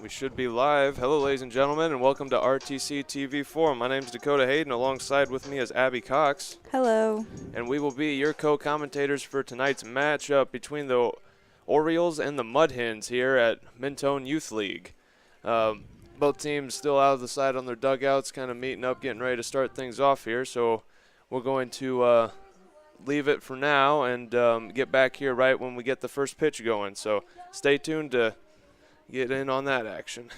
We should be live. Hello, ladies and gentlemen, and welcome to RTC TV Forum. My name is Dakota Hayden. Alongside with me is Abby Cox. Hello. And we will be your co-commentators for tonight's matchup between the Orioles and the Mud Hens here at Mentone Youth League. Both teams still out of the side on their dugouts, kind of meeting up, getting ready to start things off here. So we're going to leave it for now and get back here right when we get the first pitch going. So stay tuned to get in on that action.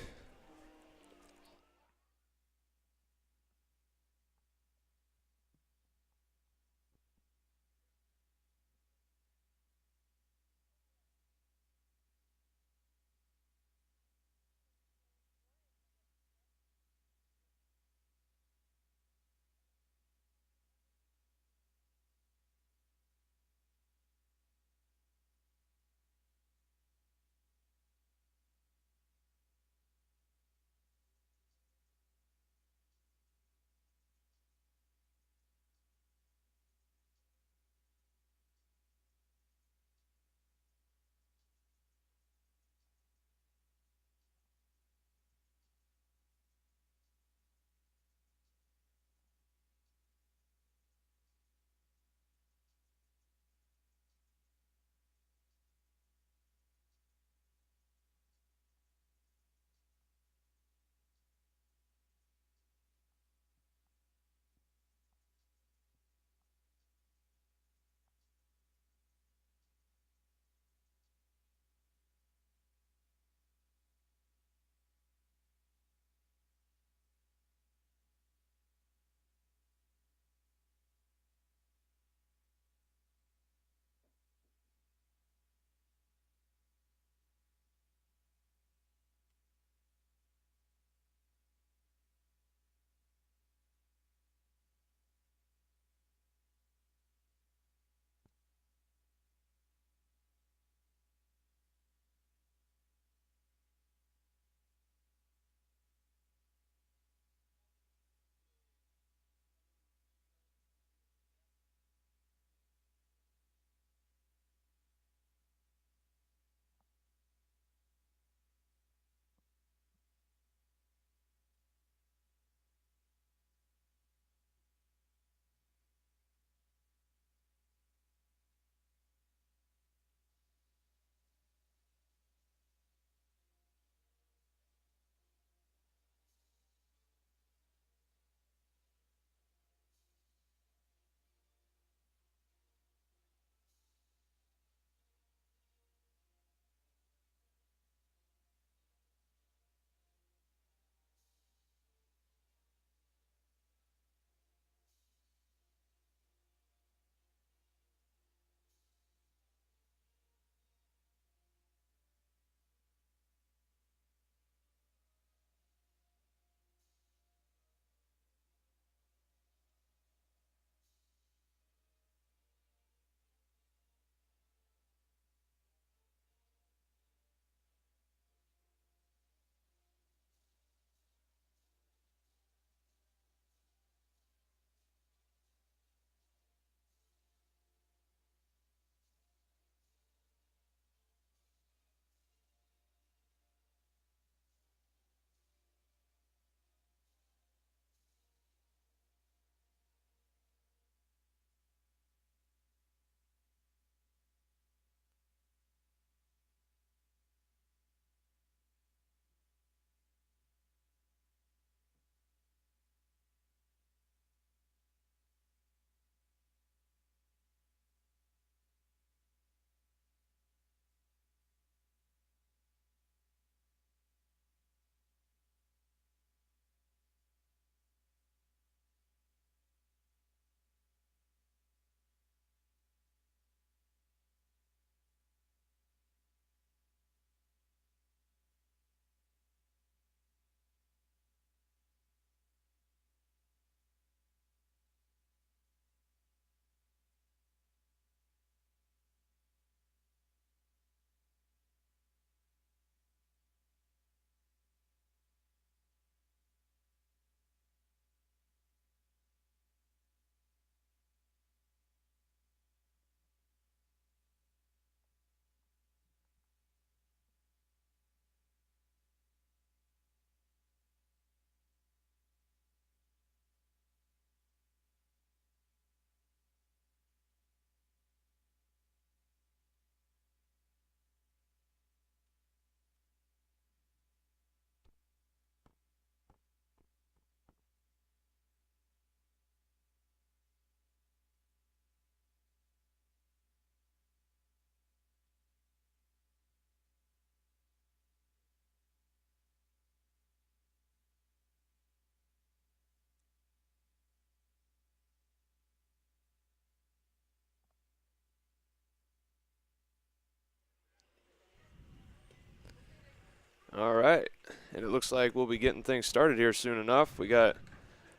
All right. And it looks like we'll be getting things started here soon enough. We got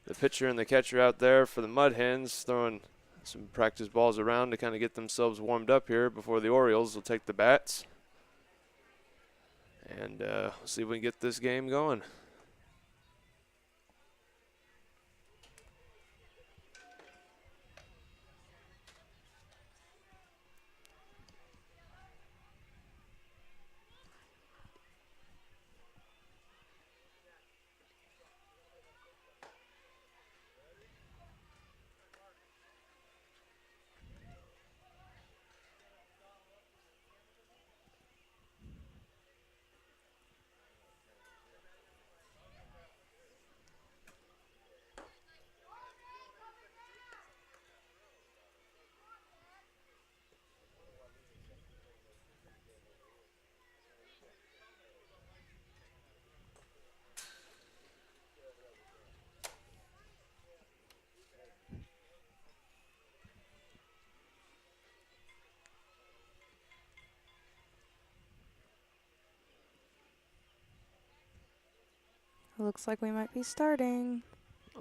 the pitcher and the catcher out there for the Mud Hens throwing some practice balls around to kind of get themselves warmed up here before the Orioles will take the bats. And see if we can get this game going. Looks like we might be starting.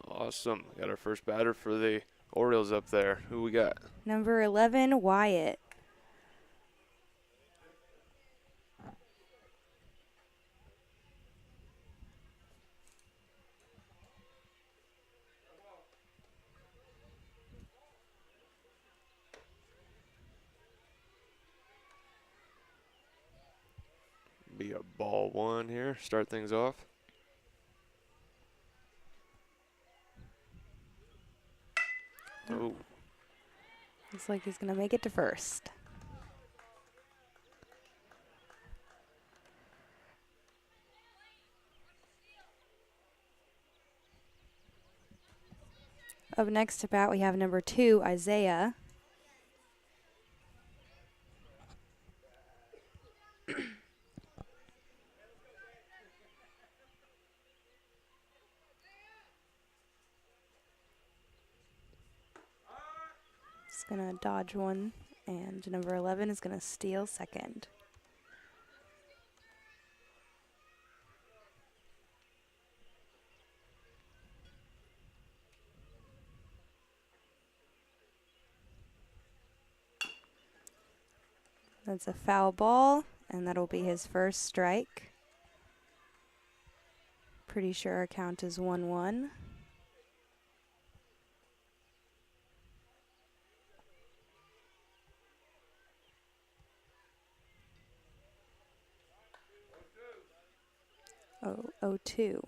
Awesome. Got our first batter for the Orioles up there. Who we got? Number 11, Wyatt. Be a ball one here. Start things off. Oh. Looks like he's going to make it to first. Up next to bat, we have number 2, Isaiah. He's going to dodge one, and number 11 is going to steal second. That's a foul ball, and that'll be his first strike. Pretty sure our count is 1-1. Oh, 0-2.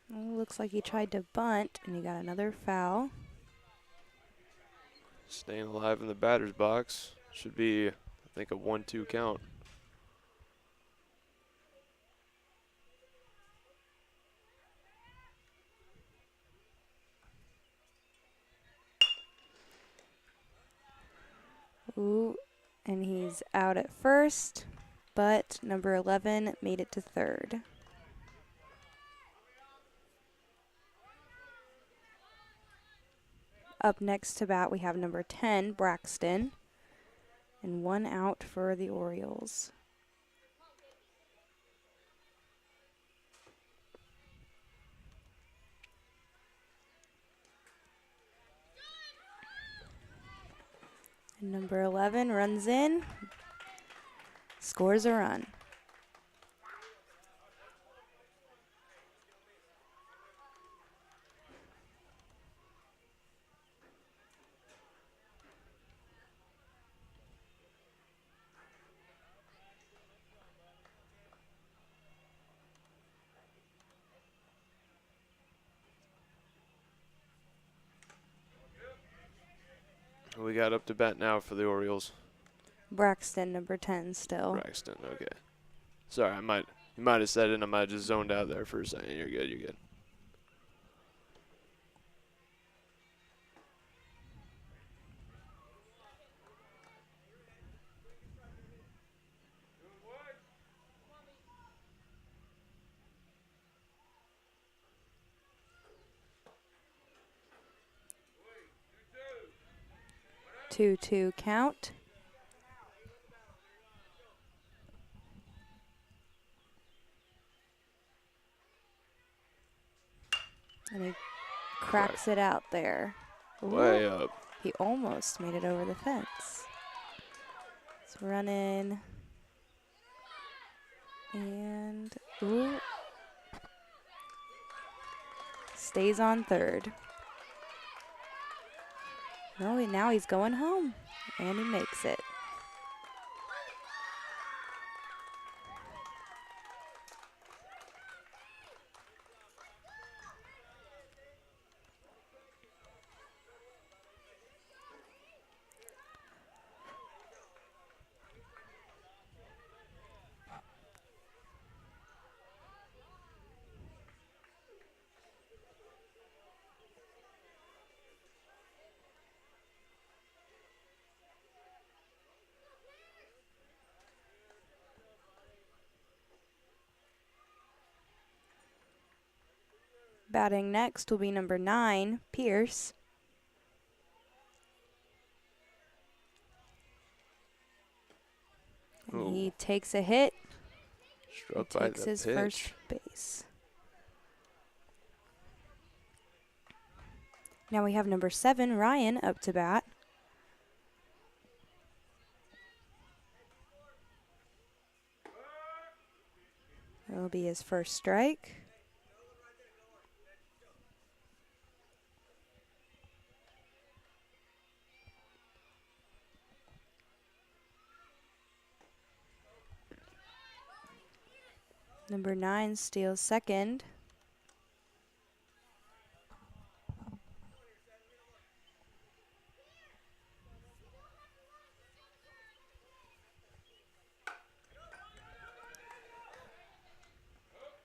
Looks like he tried to bunt, and he got another foul. Staying alive in the batter's box. Should be, I think, a 1-2 count. Ooh, and he's out at first, but number 11 made it to third. Up next to bat, we have number 10, Braxton, and 1 out for the Orioles. And number 11 runs in, scores a run. We got up to bat now for the Orioles. Braxton, number 10 still. Braxton, okay. Sorry, you might have said it and I might have just zoned out there for a second. You're good, you're good. 2-2 count. And he cracks it out there. Way Ooh, up. he almost made it over the fence. It's running. And, ooh. Stays on third. Oh, now he's going home. And he makes it. Batting next will be number 9, Pierce. And Ooh. he takes a hit. Struck He by takes the his pitch. first base. Now we have number 7, Ryan, up to bat. That'll be his first strike. Number 9 steals second.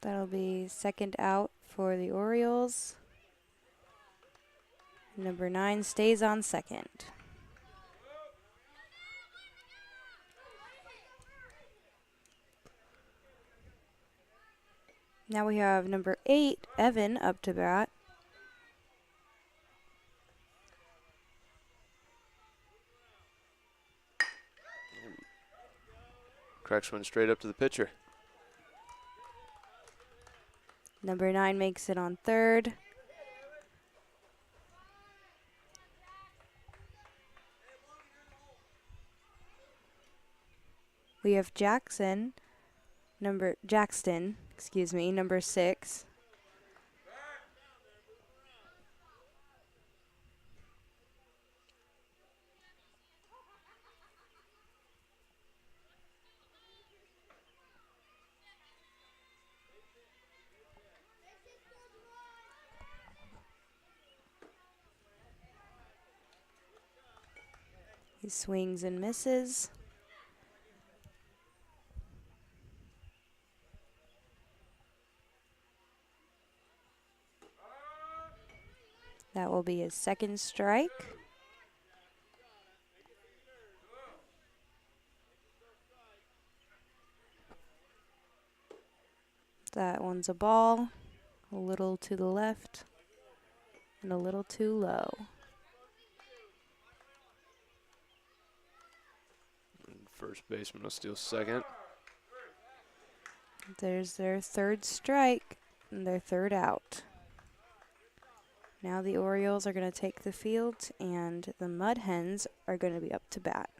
That'll be second out for the Orioles. Number 9 stays on second. Now we have number 8, Evan, up to bat. Cracks one straight up to the pitcher. Number 9 makes it on third. We have Jackson, number 6. He swings and misses. That will be his second strike. That one's a ball, a little to the left and a little too low. First baseman will steal second. There's their third strike and their third out. Now the Orioles are going to take the field and the Mud Hens are going to be up to bat.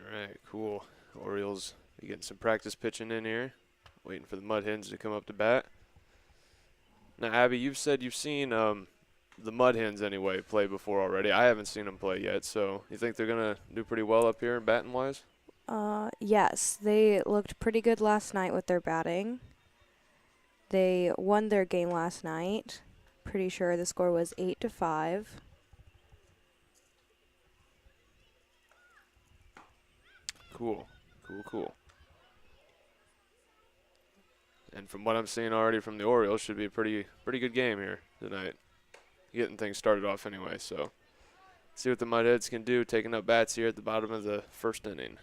All right, cool. Orioles be getting some practice pitching in here. Waiting for the Mud Hens to come up to bat. Now, Abby, you've said you've seen the Mud Hens anyway play before already. I haven't seen them play yet, so you think they're going to do pretty well up here batting-wise? Yes, they looked pretty good last night with their batting. They won their game last night. Pretty sure the score was 8-5. Cool. Cool. And from what I'm seeing already from the Orioles, should be a pretty good game here tonight. Getting things started off anyway, so see what the Mudheads can do, taking up bats here at the bottom of the first inning.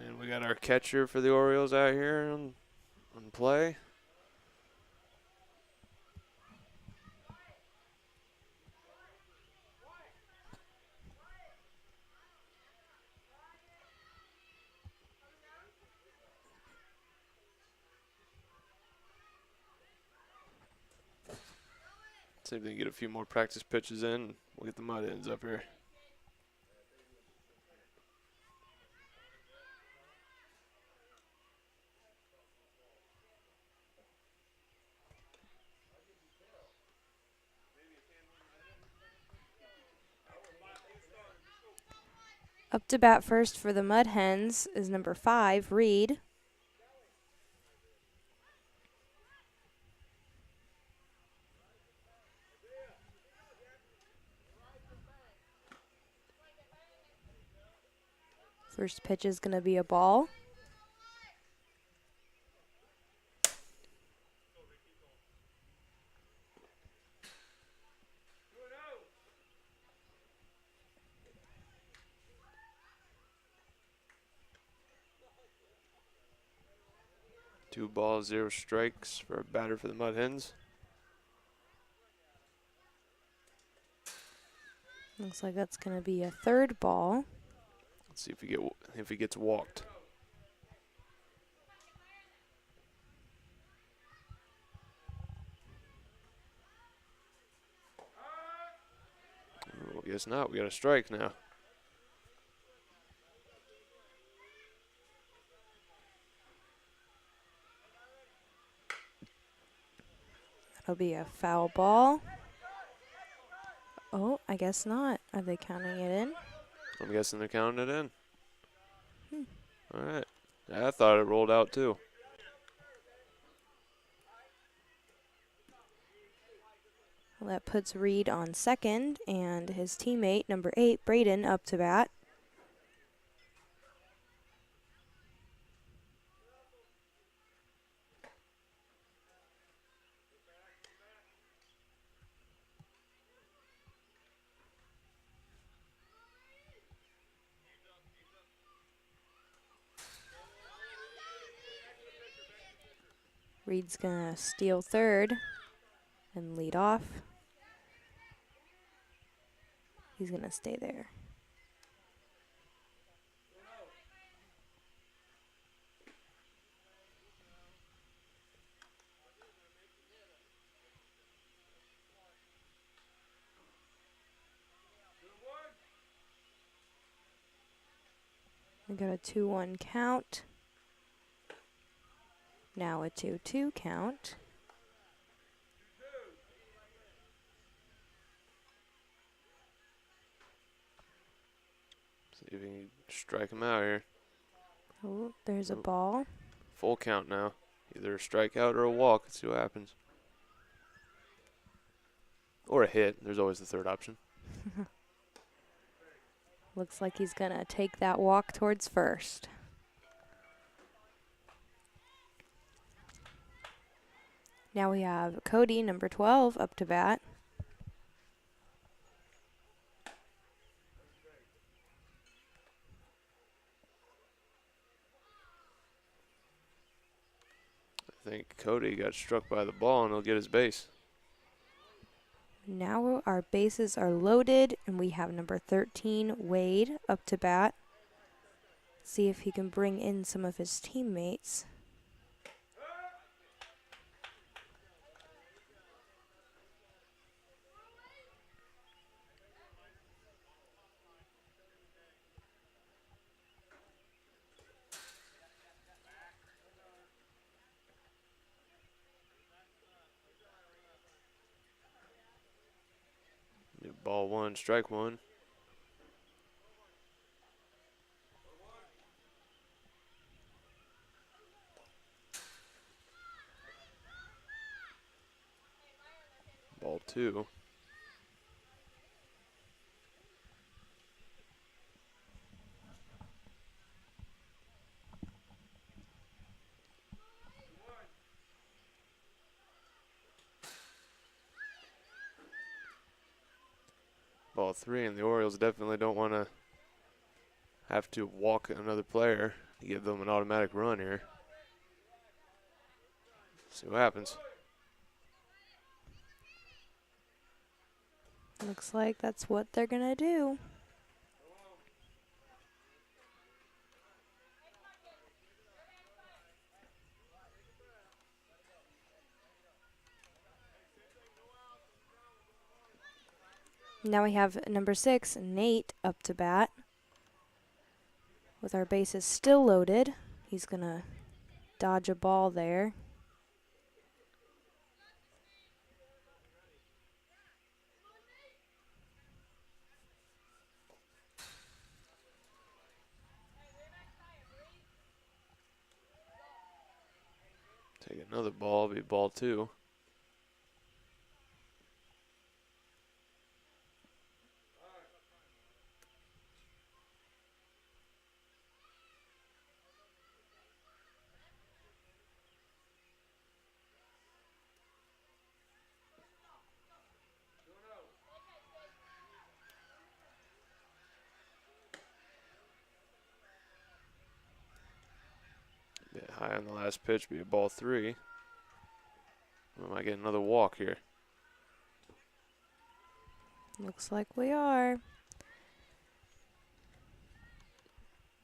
And we got our catcher for the Orioles out here on play. See if they can get a few more practice pitches in. We'll get the Mudheads up here. Up to bat first for the Mud Hens is number 5, Reed. First pitch is going to be a ball. Two balls, 0 strikes for a batter for the Mud Hens. Looks like that's going to be a third ball. Let's see if he gets walked. Oh, guess not. We got a strike now. That'll be a foul ball. Oh, I guess not. Are they counting it in? I'm guessing they're counting it in. All right. Yeah, I thought it rolled out too. Well, that puts Reed on second, and his teammate, number 8, Braden, up to bat. Reed's gonna steal third and lead off. He's gonna stay there. We got a 2-1 count. Now a 2-2 count. See if we can strike him out here. Oh, there's a ball. Full count now. Either a strikeout or a walk. Let's see what happens. Or a hit. There's always the third option. Looks like he's gonna take that walk towards first. Now we have Cody, number 12, up to bat. I think Cody got struck by the ball and he'll get his base. Now our bases are loaded, and we have number 13, Wade, up to bat. See if he can bring in some of his teammates. Ball one, strike one. Ball two. Ball three, and the Orioles definitely don't want to have to walk another player to give them an automatic run here. See what happens. Looks like that's what they're going to do. Now we have number 6, Nate, up to bat. With our bases still loaded, he's going to dodge a ball there. Take another ball, be ball two. Bit high on the last pitch, be a ball three. We might get another walk here. Looks like we are.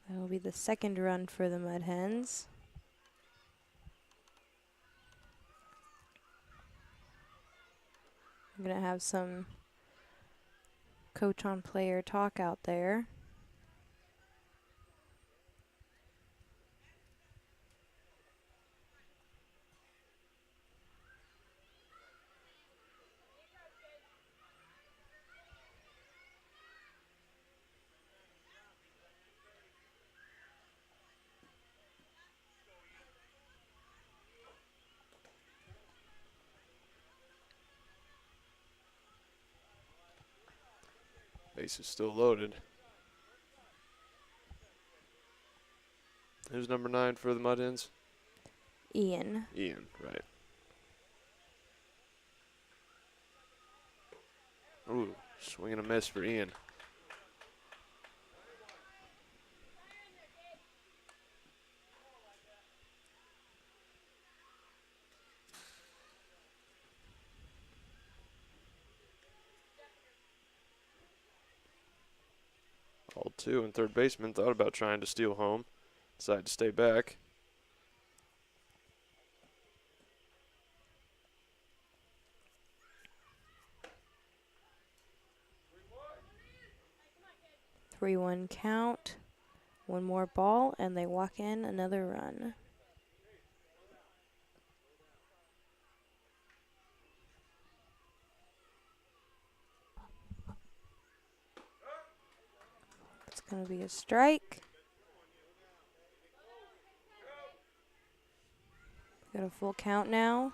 That will be the second run for the Mud Hens. I'm going to have some coach on player talk out there. Base is still loaded. Who's number 9 for the Mud Hens? Ian. Ian, right. Ooh, swing and a miss for Ian. Ball two, and third baseman thought about trying to steal home. Decided to stay back. Three-one count. One more ball, and they walk in another run. It's going to be a strike. Got a full count now.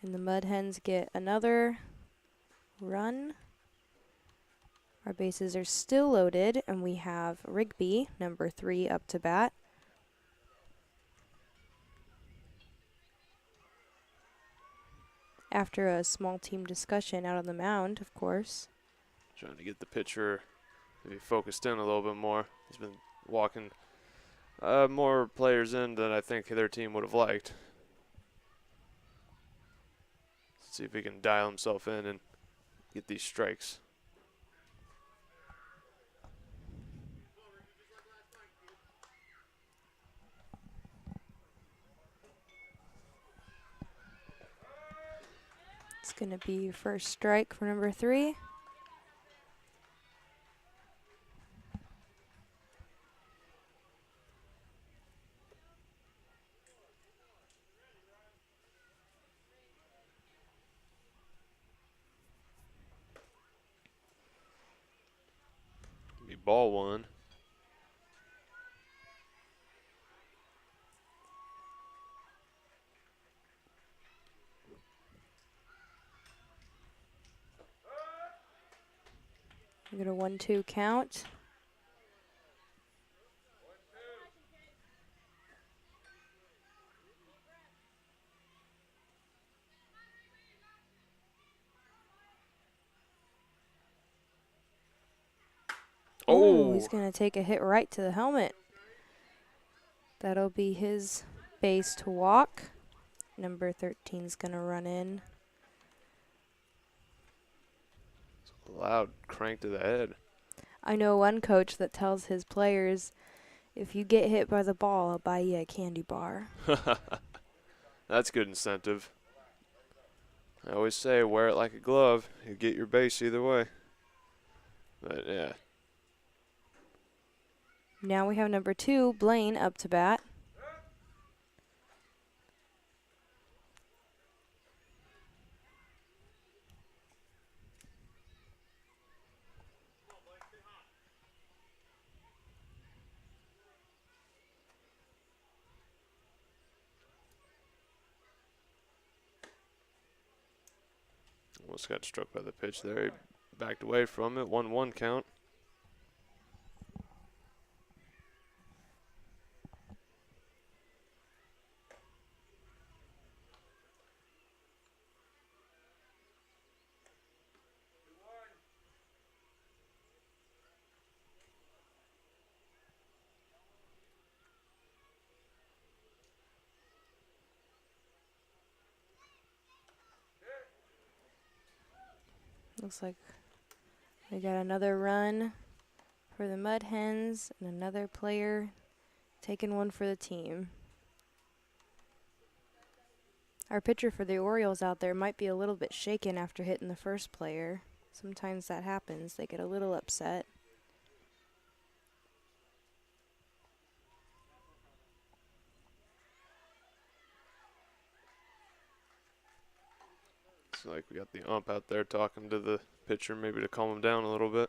And the Mud Hens get another run. Our bases are still loaded, and we have Rigby, number 3, up to bat. After a small team discussion out on the mound, of course. Trying to get the pitcher to be focused in a little bit more. He's been walking more players in than I think their team would have liked. Let's see if he can dial himself in and get these strikes. It's going to be first strike for number 3. ball one. We get a 1-2 count. Oh, he's going to take a hit right to the helmet. That'll be his base to walk. Number 13's going to run in. Loud crank to the head. I know one coach that tells his players, if you get hit by the ball, I'll buy you a candy bar. That's good incentive. I always say wear it like a glove. You get your base either way. But yeah. Now we have number 2, Blaine, up to bat. Almost got struck by the pitch there. He backed away from it. 1-1 count. Looks like we got another run for the Mud Hens and another player taking one for the team. Our pitcher for the Orioles out there might be a little bit shaken after hitting the first player. Sometimes that happens. They get a little upset. It's like we got the ump out there talking to the pitcher, maybe to calm him down a little bit.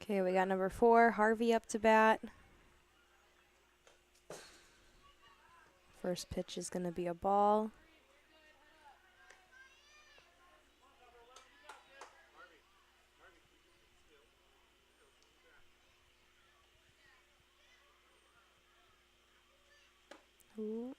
Okay, we got number 4, Harvey, up to bat. First pitch is going to be a ball. Ooh.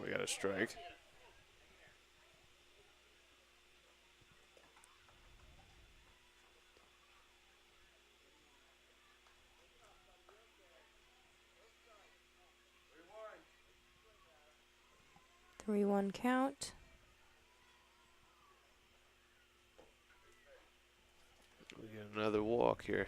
We got a strike. Three, 1 count. We get another walk here.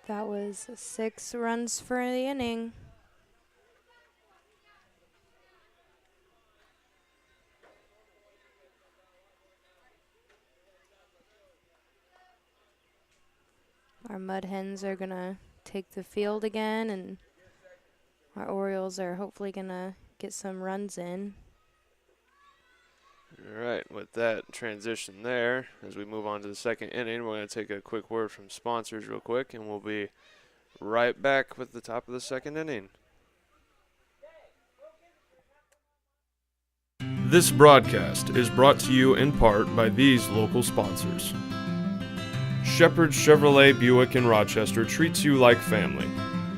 That was 6 runs for the inning. Our Mud Hens are going to take the field again, and our Orioles are hopefully going to get some runs in. All right, with that transition there, as we move on to the second inning, we're going to take a quick word from sponsors real quick, and we'll be right back with the top of the second inning. This broadcast is brought to you in part by these local sponsors. Shepherd's Chevrolet Buick in Rochester treats you like family.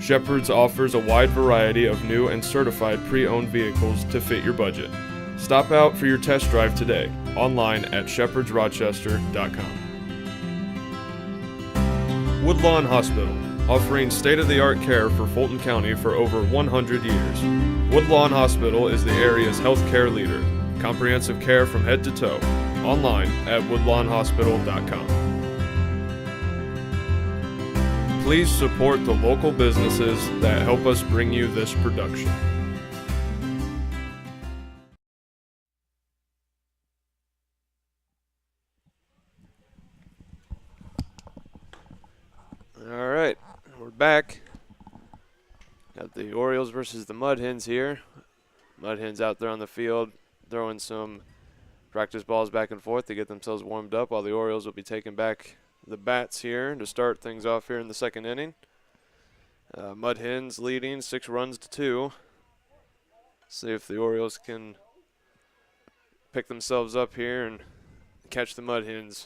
Shepherd's offers a wide variety of new and certified pre-owned vehicles to fit your budget. Stop out for your test drive today, online at shepherdsrochester.com. Woodlawn Hospital, offering state-of-the-art care for Fulton County for over 100 years. Woodlawn Hospital is the area's healthcare leader. Comprehensive care from head to toe, online at woodlawnhospital.com. Please support the local businesses that help us bring you this production. All right, we're back. Got the Orioles versus the Mud Hens here. Mud Hens out there on the field throwing some practice balls back and forth to get themselves warmed up, while the Orioles will be taking back the bats here to start things off here in the second inning. Mud Hens leading 6 runs to 2. See if the Orioles can pick themselves up here and catch the Mud Hens.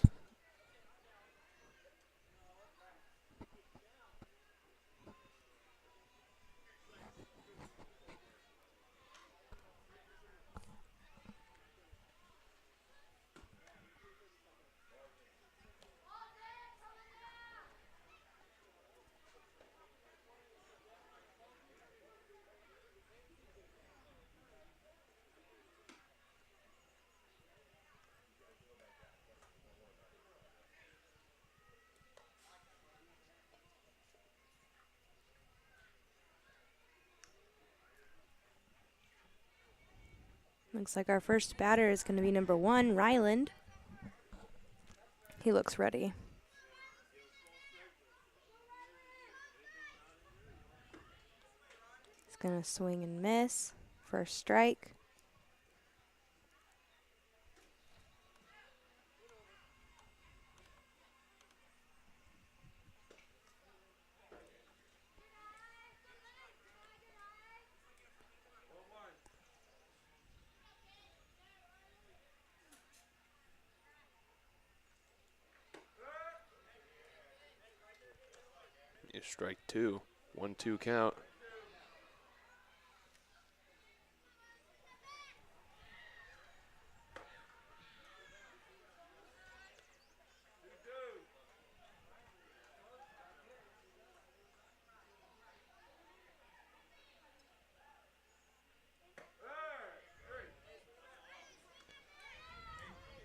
Looks like our first batter is going to be number 1, Ryland. He looks ready. He's going to swing and miss. First strike. Strike 2. 1-2 count.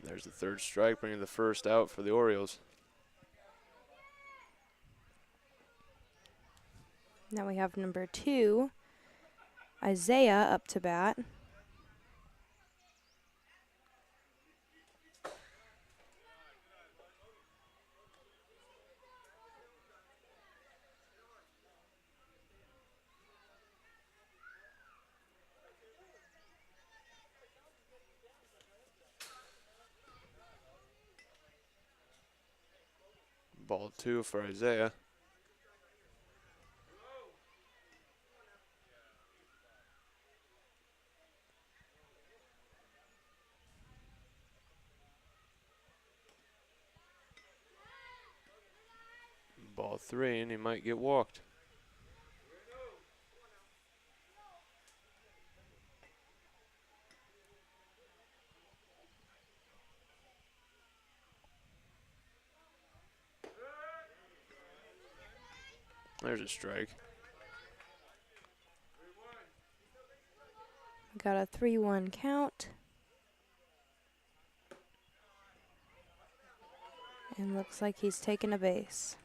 There's the third strike, bringing the first out for the Orioles. Now we have number 2, Isaiah, up to bat. Ball 2 for Isaiah. Ball 3, and he might get walked. There's a strike. Got a 3-1 count. And looks like he's taking a base.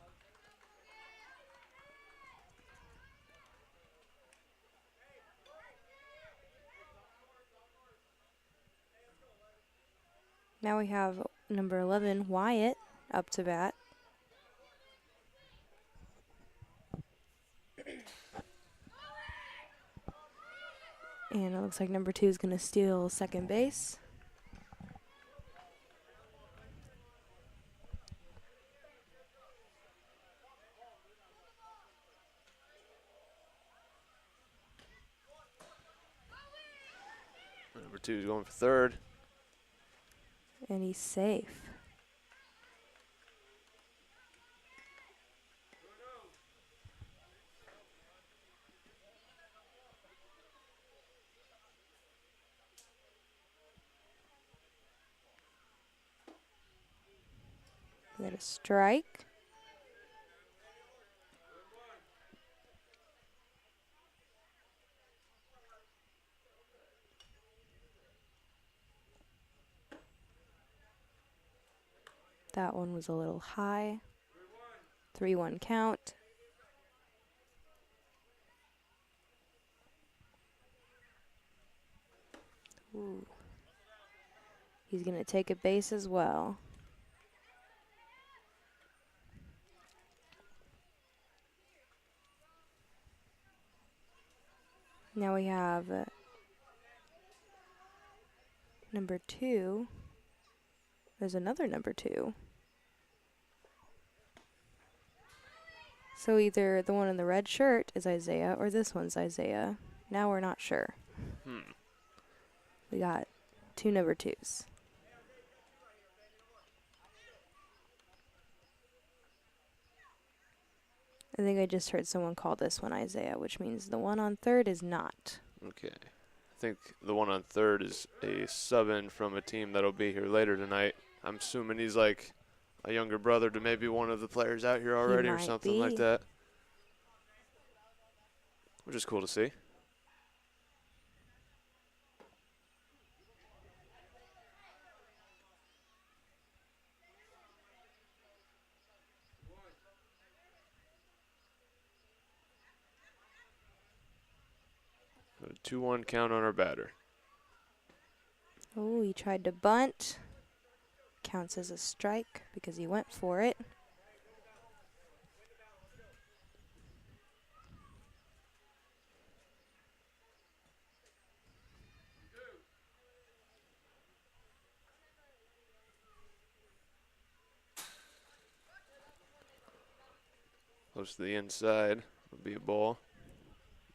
Now we have number 11, Wyatt, up to bat. And it looks like number 2 is going to steal second base. Number 2 is going for third. And he's safe. We got a strike. That one was a little high. 3-1 count. Ooh. He's going to take a base as well. Now we have number 2. There's another number 2. So either the one in the red shirt is Isaiah or this one's Isaiah. Now we're not sure. We got 2 number 2s. I think I just heard someone call this one Isaiah, which means the one on third is not. Okay. I think the one on third is a sub-in from a team that'll be here later tonight. I'm assuming he's like a younger brother to maybe one of the players out here already or something like that. Which is cool to see. A 2-1 count on our batter. Oh, he tried to bunt. Counts as a strike because he went for it. Close to the inside. Would be a ball.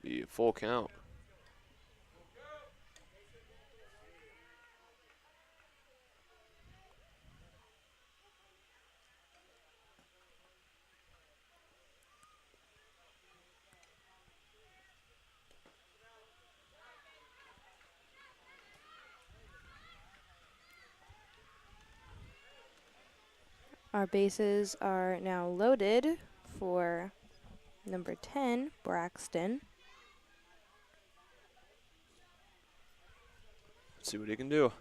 Be a full count. Our bases are now loaded for number 10, Braxton. Let's see what he can do.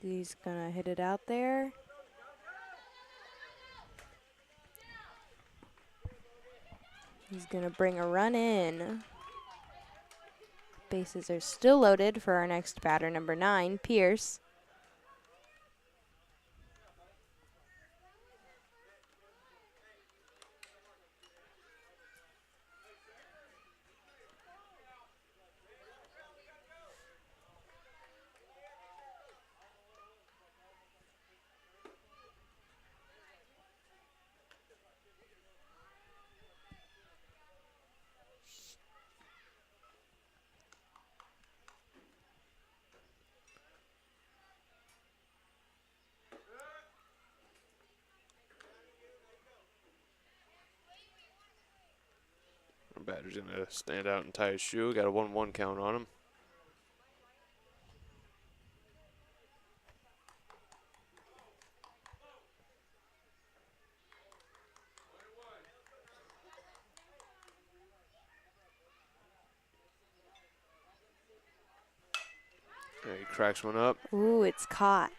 He's gonna hit it out there. He's gonna bring a run in. Bases are still loaded for our next batter, number 9, Pierce. Our batter's going to stand out and tie his shoe. Got a 1-1 count on him. There, he cracks one up. Ooh, it's caught.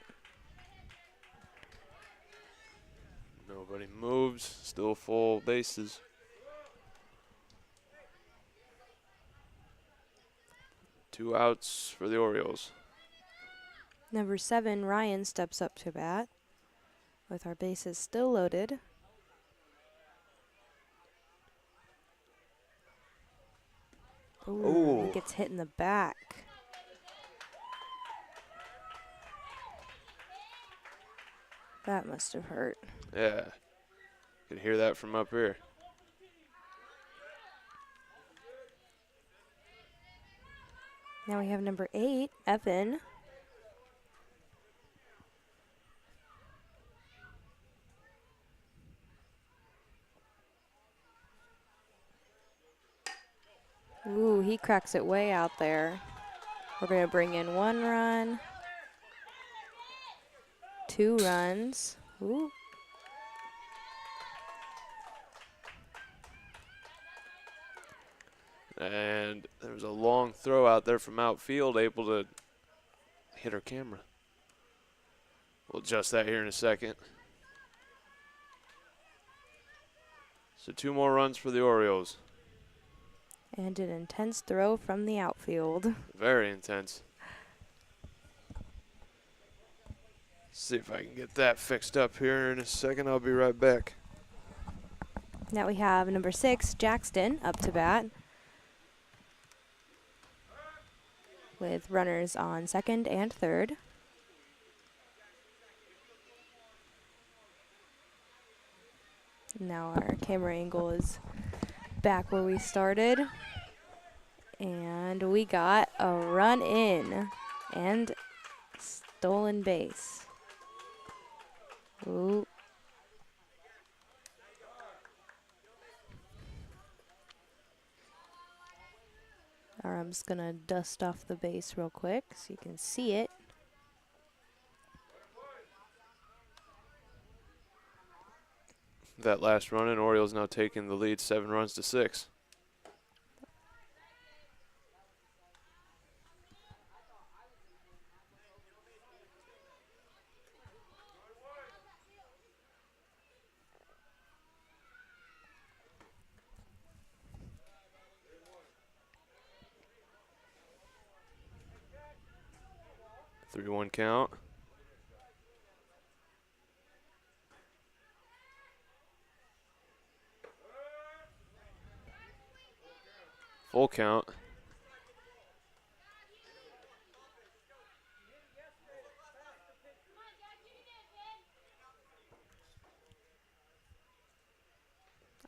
Nobody moves. Still full bases. Two outs for the Orioles. Number 7, Ryan, steps up to bat with our bases still loaded. Ooh, he Oh, gets hit in the back. That must have hurt. yeah. Could hear that from up here. Now we have number 8, Evan. Ooh, he cracks it way out there. We're going to bring in 1 run, 2 runs. Ooh. And there was a long throw out there from outfield, able to hit our camera. We'll adjust that here in a second. So 2 more runs for the Orioles. And an intense throw from the outfield. Very intense. See if I can get that fixed up here in a second. I'll be right back. Now we have number 6, Jackson, up to bat. With runners on second and third. Now our camera angle is back where we started. And we got a run in and stolen base. Ooh. I'm just going to dust off the base real quick so you can see it. That last run in, Orioles now taking the lead 7 runs to 6. Three one count. Full count.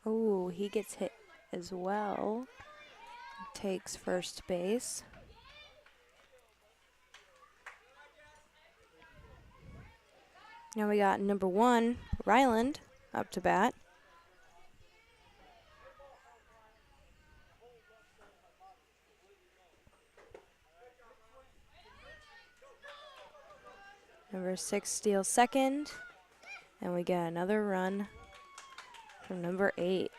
Oh, he gets hit as well. Takes first base. Now we got number 1, Ryland, up to bat. Number 6 steals second. And we get another run from number 8.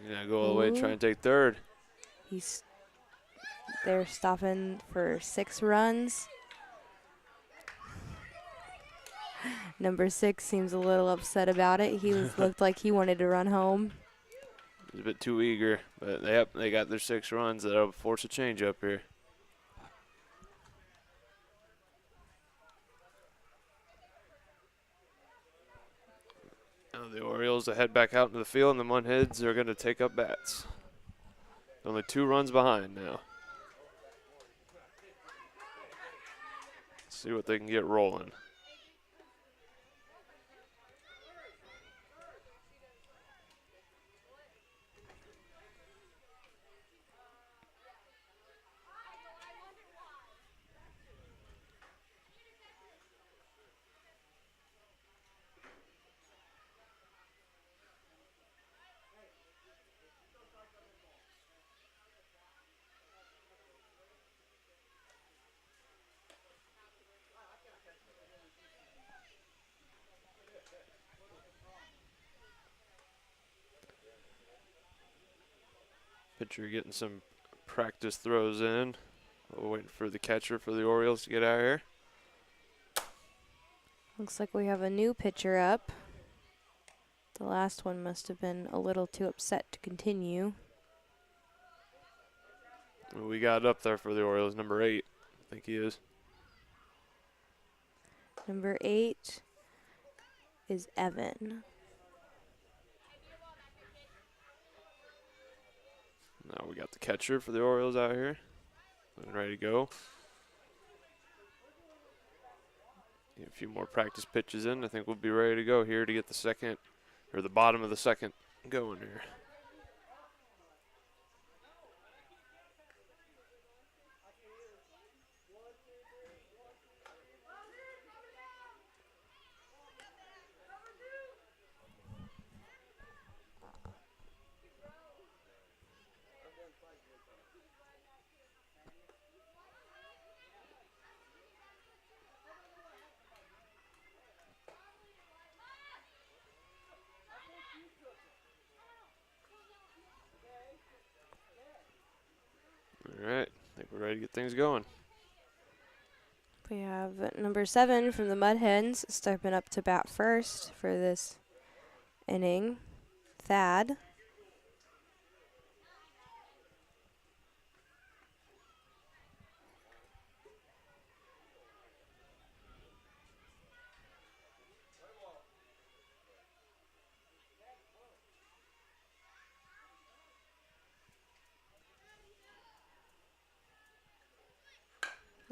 He's gonna go all the way and try and take third. They're stopping for 6 runs. Number 6 seems a little upset about it. He looked like he wanted to run home. He's a bit too eager, but they got their 6 runs. That'll force a change up here. Now the Orioles will head back out into the field, and the Mudhens are going to take up bats. Only 2 runs behind now. See what they can get rolling. Pitcher getting some practice throws in. We're waiting for the catcher for the Orioles to get out here. Looks like we have a new pitcher up. The last one must have been a little too upset to continue. We got up there for the Orioles, number 8. I think he is. Number 8 is Evan. Now we got the catcher for the Orioles out here. Looking ready to go. Get a few more practice pitches in. I think we'll be ready to go here to get the second, or the bottom of the second going here. All right, I think we're ready to get things going. We have number 7 from the Mud Hens stepping up to bat first for this inning, Thad.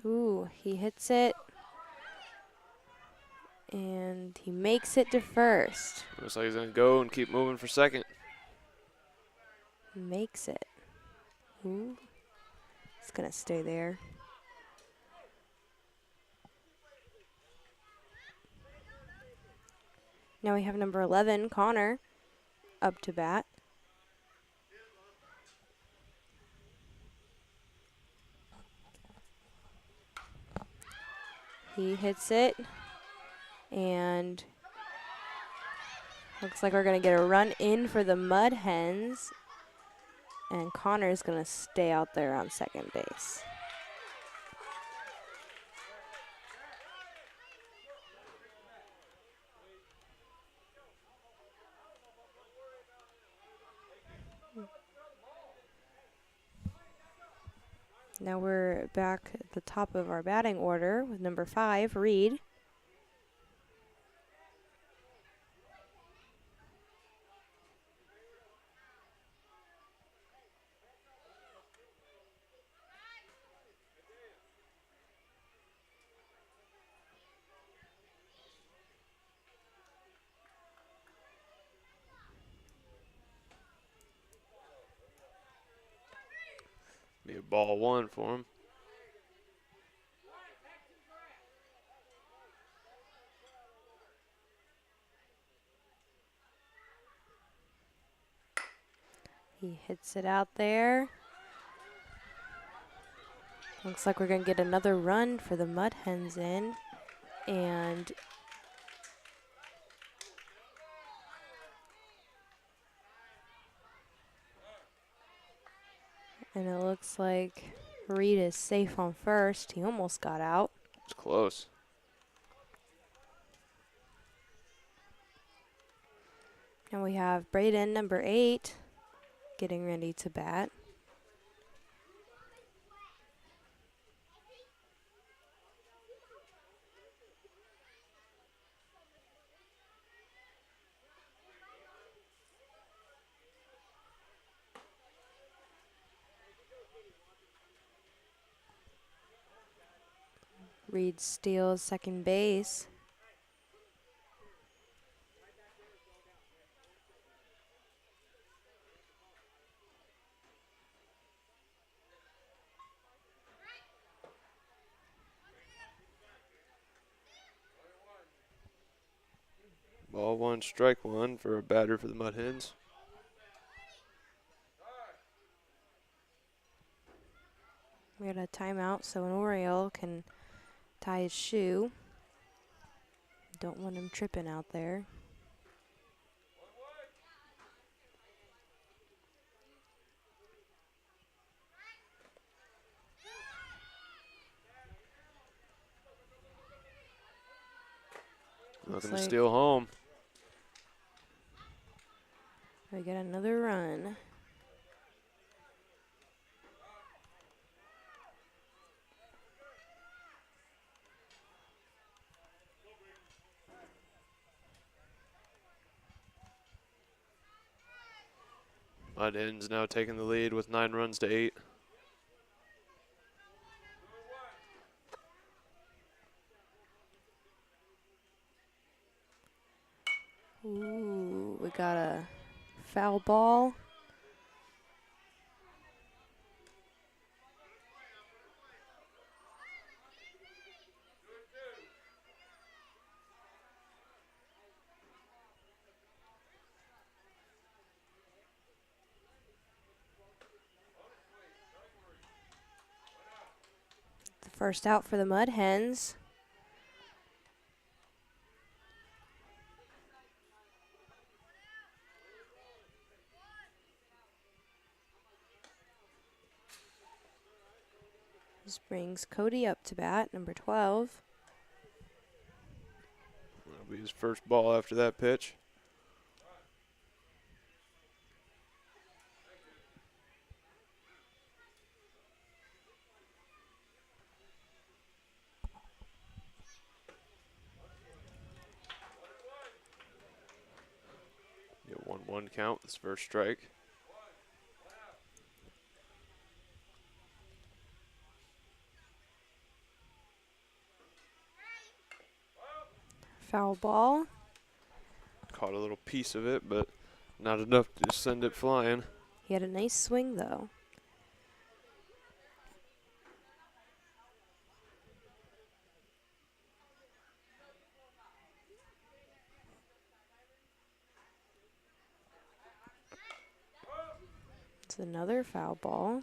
Ooh, he hits it. And he makes it to first. Looks like he's going to go and keep moving for second. Makes it. Ooh. It's going to stay there. Now we have number 11, Connor, up to bat. He hits it. And looks like we're going to get a run in for the Mud Hens. And Connor's going to stay out there on second base. Now we're back at the top of our batting order with number 5, Reed. Be a ball 1 for him. He hits it out there. Looks like we're going to get another run for the Mud Hens in. And it looks like Reed is safe on first. He almost got out. It's close. And we have Braden, number 8, getting ready to bat. Reed steals second base. Ball 1, strike 1 for a batter for the Mud Hens. We got a timeout so an Oriole can tie his shoe. Don't want him tripping out there. Looking to like steal home. We get another run. Mud Hens now taking the lead with 9 runs to 8. Ooh, we got a foul ball. The first out for the Mud Hens. This brings Cody up to bat, number 12. That'll be his first ball after that pitch. Get 1-1 count, this first strike. Foul ball. Caught a little piece of it, but not enough to send it flying. He had a nice swing, though. It's another foul ball.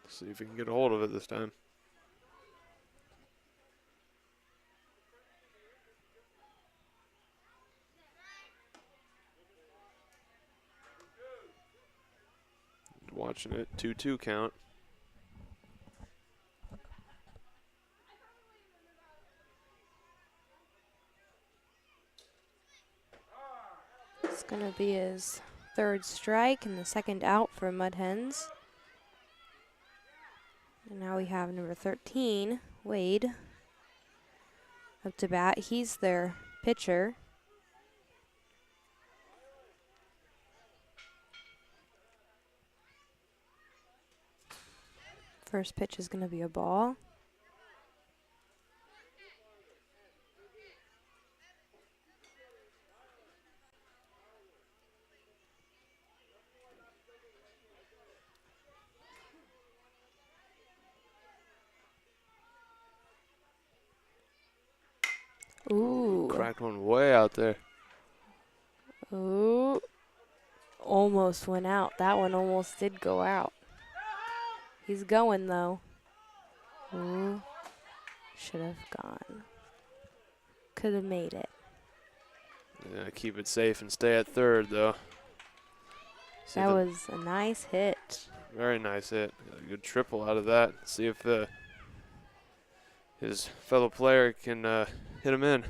See if he can get a hold of it this time. Watching it, 2-2 count. It's going to be his third strike and the second out for Mud Hens. And now we have number 13, Wade, up to bat. He's their pitcher. First pitch is going to be a ball. Ooh. Cracked one way out there. Ooh. Almost went out. That one almost did go out. He's going, though. Ooh. Should have gone. Could have made it. Yeah, keep it safe and stay at third, though. That was a nice hit. Very nice hit. Got a good triple out of that. See if his fellow player can hit him in.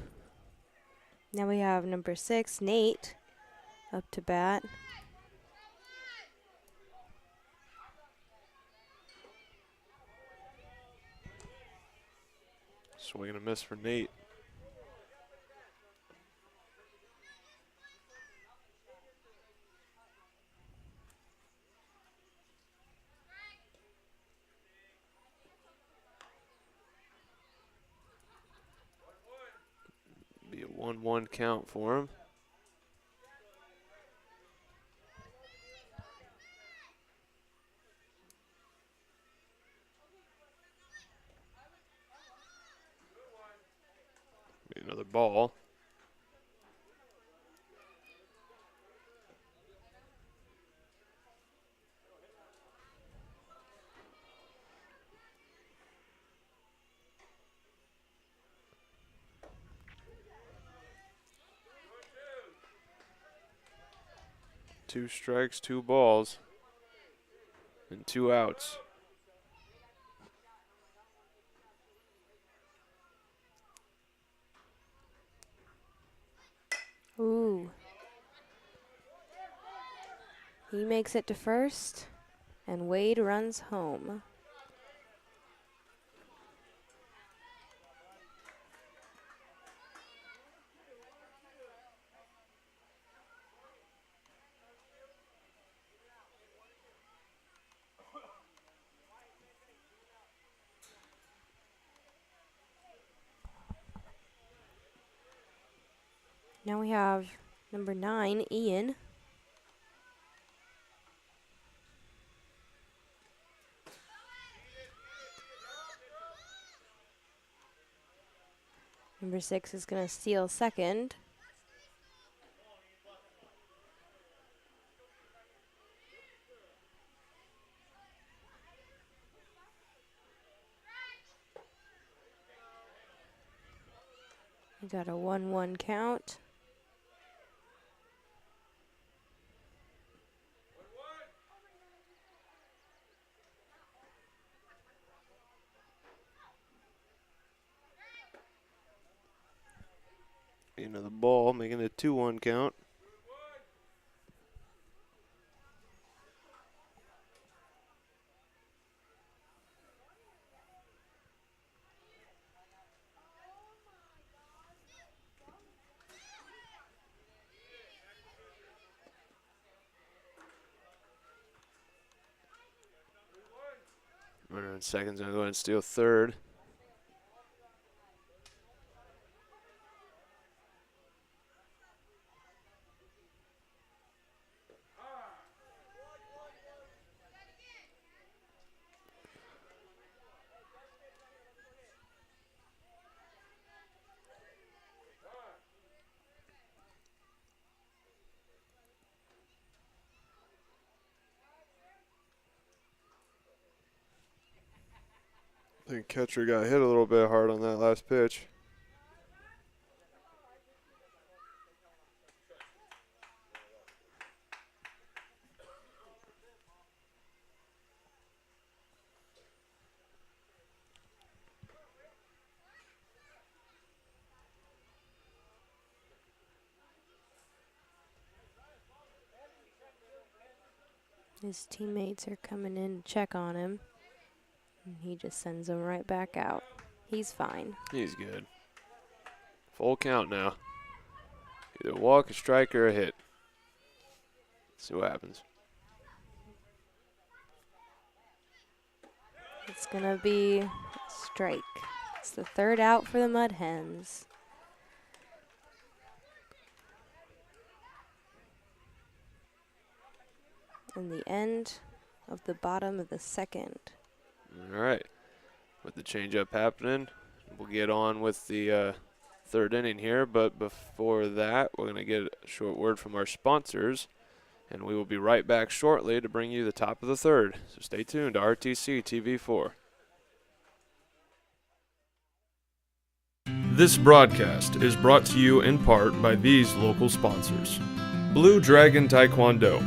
Now we have number 6, Nate, up to bat. Swing and a miss for Nate. Be a 1-1 count for him. Be another ball. Two strikes, 2 balls, and 2 outs. Ooh. He makes it to first, and Wade runs home. Now we have number 9, Ian. Number 6 is going to steal second. We got a 1-1 count. Into the ball, making it 2-1 count. Runner in second's going to go ahead and steal third. I think catcher got hit a little bit hard on that last pitch. His teammates are coming in to check on him. And he just sends them right back out. He's fine. He's good. Full count now. Either walk, a strike, or a hit. See what happens. It's going to be a strike. It's the third out for the Mud Hens. And the end of the bottom of the second. All right. With the changeup happening, we'll get on with the third inning here. But before that, we're going to get a short word from our sponsors. And we will be right back shortly to bring you the top of the third. So stay tuned to RTC TV4. This broadcast is brought to you in part by these local sponsors. Blue Dragon Taekwondo.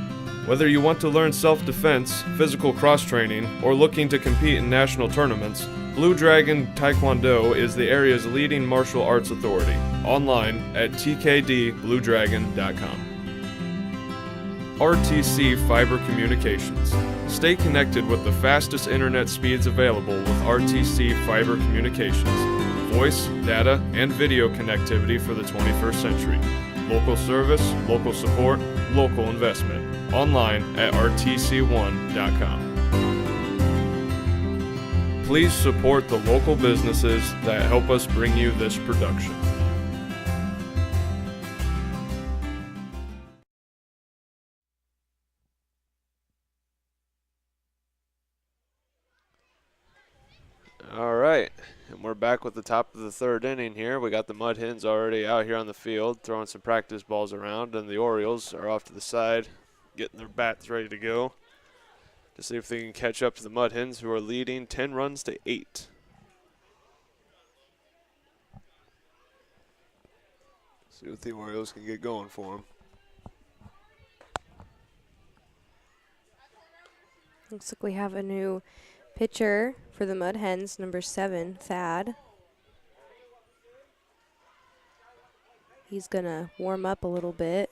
Whether you want to learn self-defense, physical cross-training, or looking to compete in national tournaments, Blue Dragon Taekwondo is the area's leading martial arts authority. Online at tkdbluedragon.com. RTC Fiber Communications. Stay connected with the fastest internet speeds available with RTC Fiber Communications. Voice, data, and video connectivity for the 21st century. Local service, local support, local investment. Online at rtc1.com. Please support the local businesses that help us bring you this production. All right, and we're back with the top of the third inning here. We got the Mud Hens already out here on the field throwing some practice balls around, and the Orioles are off to the side getting their bats ready to go to see if they can catch up to the Mud Hens, who are leading 10 runs to 8. See what the Orioles can get going for them. Looks like we have a new pitcher for the Mud Hens, number 7, Thad. He's going to warm up a little bit.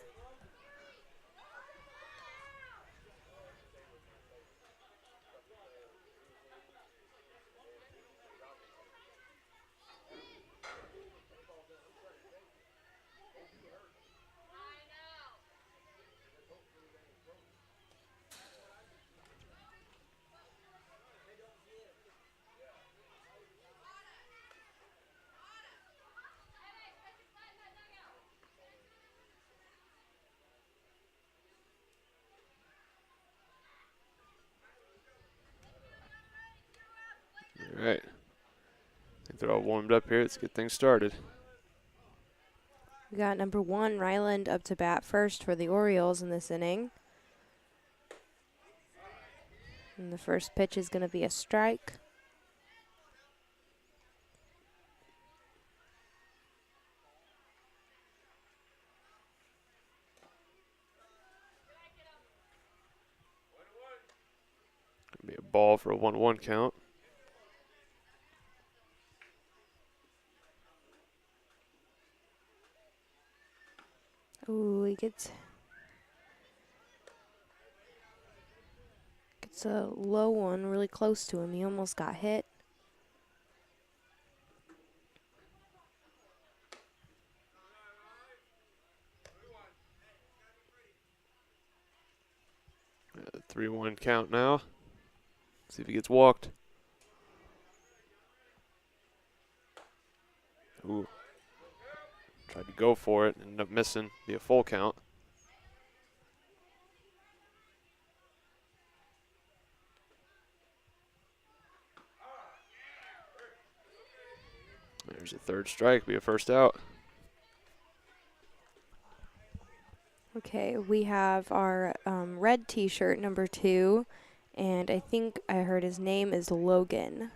They're all warmed up here. Let's get things started. We got number 1, Ryland, up to bat first for the Orioles in this inning. And the first pitch is going to be a strike. Be a ball for a 1-1 count. Ooh, he gets a low one really close to him. He almost got hit. A 3-1 count now. See if he gets walked. Ooh. Tried to go for it, ended up missing. Be a full count. There's a third strike, be a first out. Okay, we have our red t-shirt, number 2, and I think I heard his name is Logan.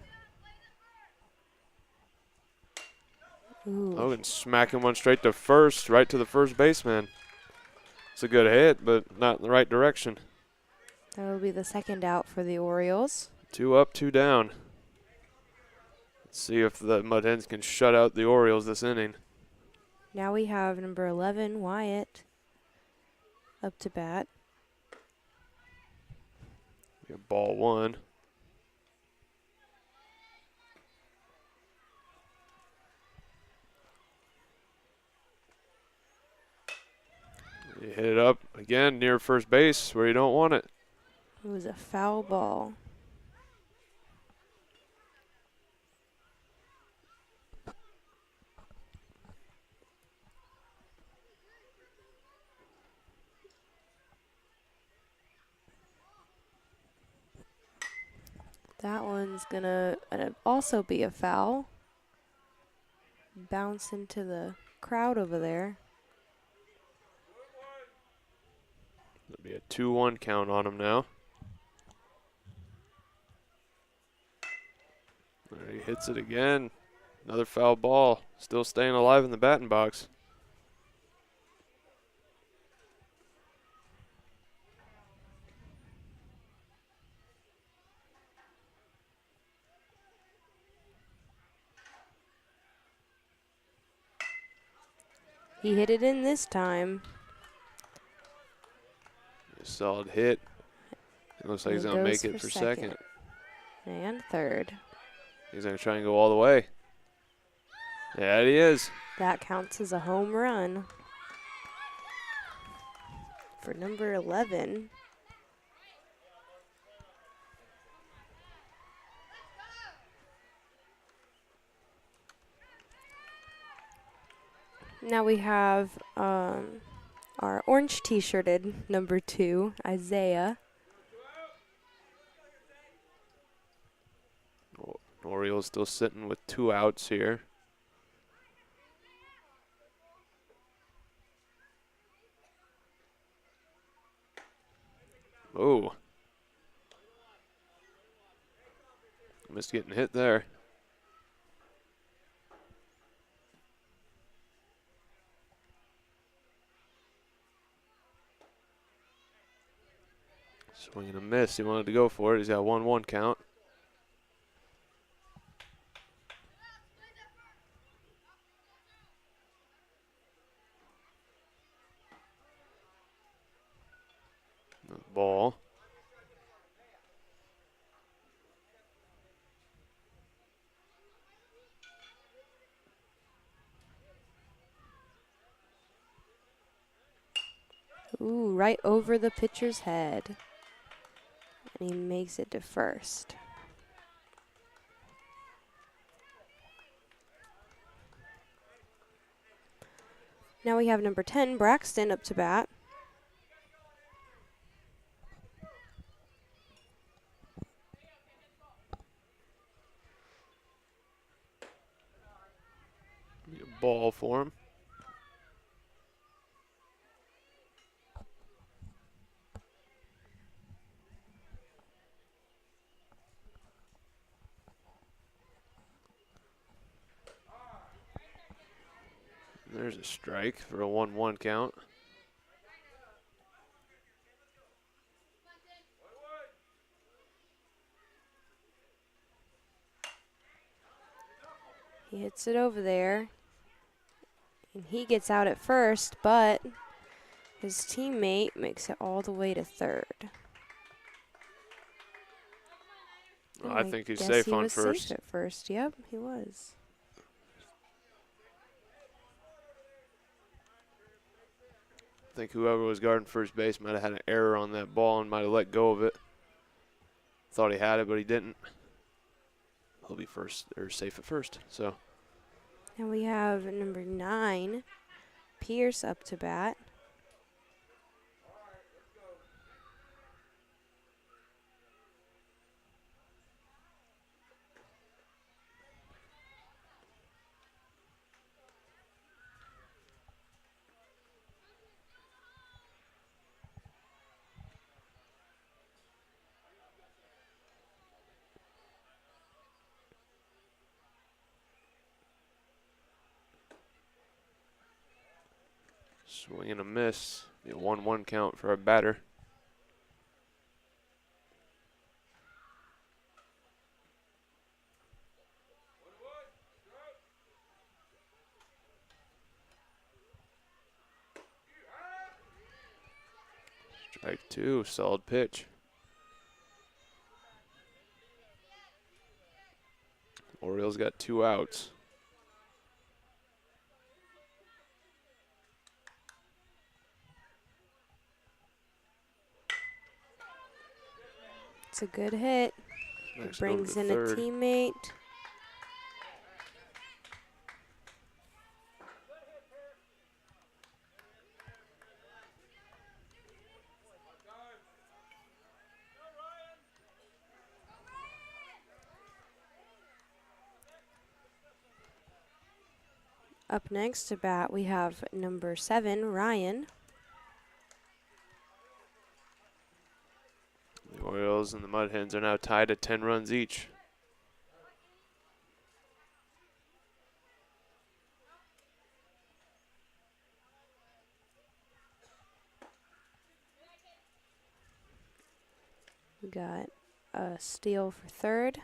Ooh. Logan smacking one straight to first, right to the first baseman. It's a good hit, but not in the right direction. That will be the second out for the Orioles. 2 up, 2 down. Let's see if the Mud Hens can shut out the Orioles this inning. Now we have number 11, Wyatt, up to bat. We have ball 1. You hit it up again near first base where you don't want it. It was a foul ball. That one's gonna also be a foul. Bounce into the crowd over there. There'll be a 2-1 count on him now. There he hits it again. Another foul ball. Still staying alive in the batting box. He hit it in this time. A solid hit. It looks like he's going to make it for second. And third. He's going to try and go all the way. Yeah, he is. That counts as a home run for number 11. Now we have our orange t-shirted number 2, Isaiah. Orioles still sitting with 2 outs here. Oh. Missed getting hit there. Swing and a miss. He wanted to go for it. He's got a 1-1 count. Ball. Ooh, right over the pitcher's head. And he makes it to first. Now we have number 10, Braxton, up to bat. ball for him. There's a strike for a 1-1 count. He hits it over there. And he gets out at first, but his teammate makes it all the way to third. I think he's guess safe he on was first. safe at first. Yep, he was. I think whoever was guarding first base might have had an error on that ball and might have let go of it. Thought he had it, but he didn't. He'll be first or safe at first. So And we have number 9, Pierce, up to bat. swing and a miss. Be a 1-1 count for our batter. Strike 2, solid pitch. Orioles got 2 outs. It's a good hit. Next Brings over in to a third. teammate. Up next to bat, we have number 7, Ryan. The Orioles and the Mud Hens are now tied at 10 runs each. We got a steal for third.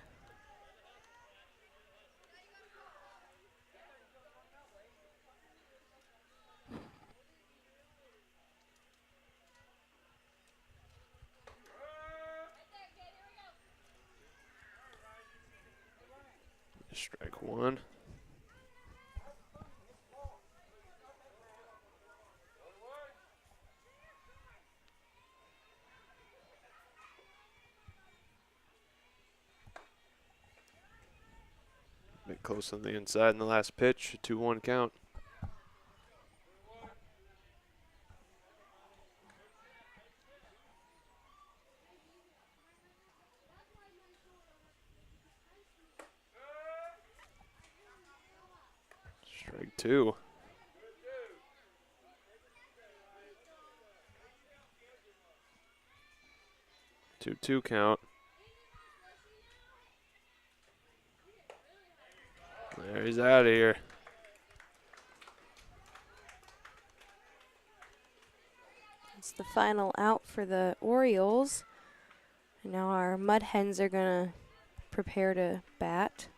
Strike 1. Bit close on the inside in the last pitch. 2-1 count. Strike 2. 2-2 count. There, he's out of here. That's the final out for the Orioles. And now our Mud Hens are going to prepare to bat.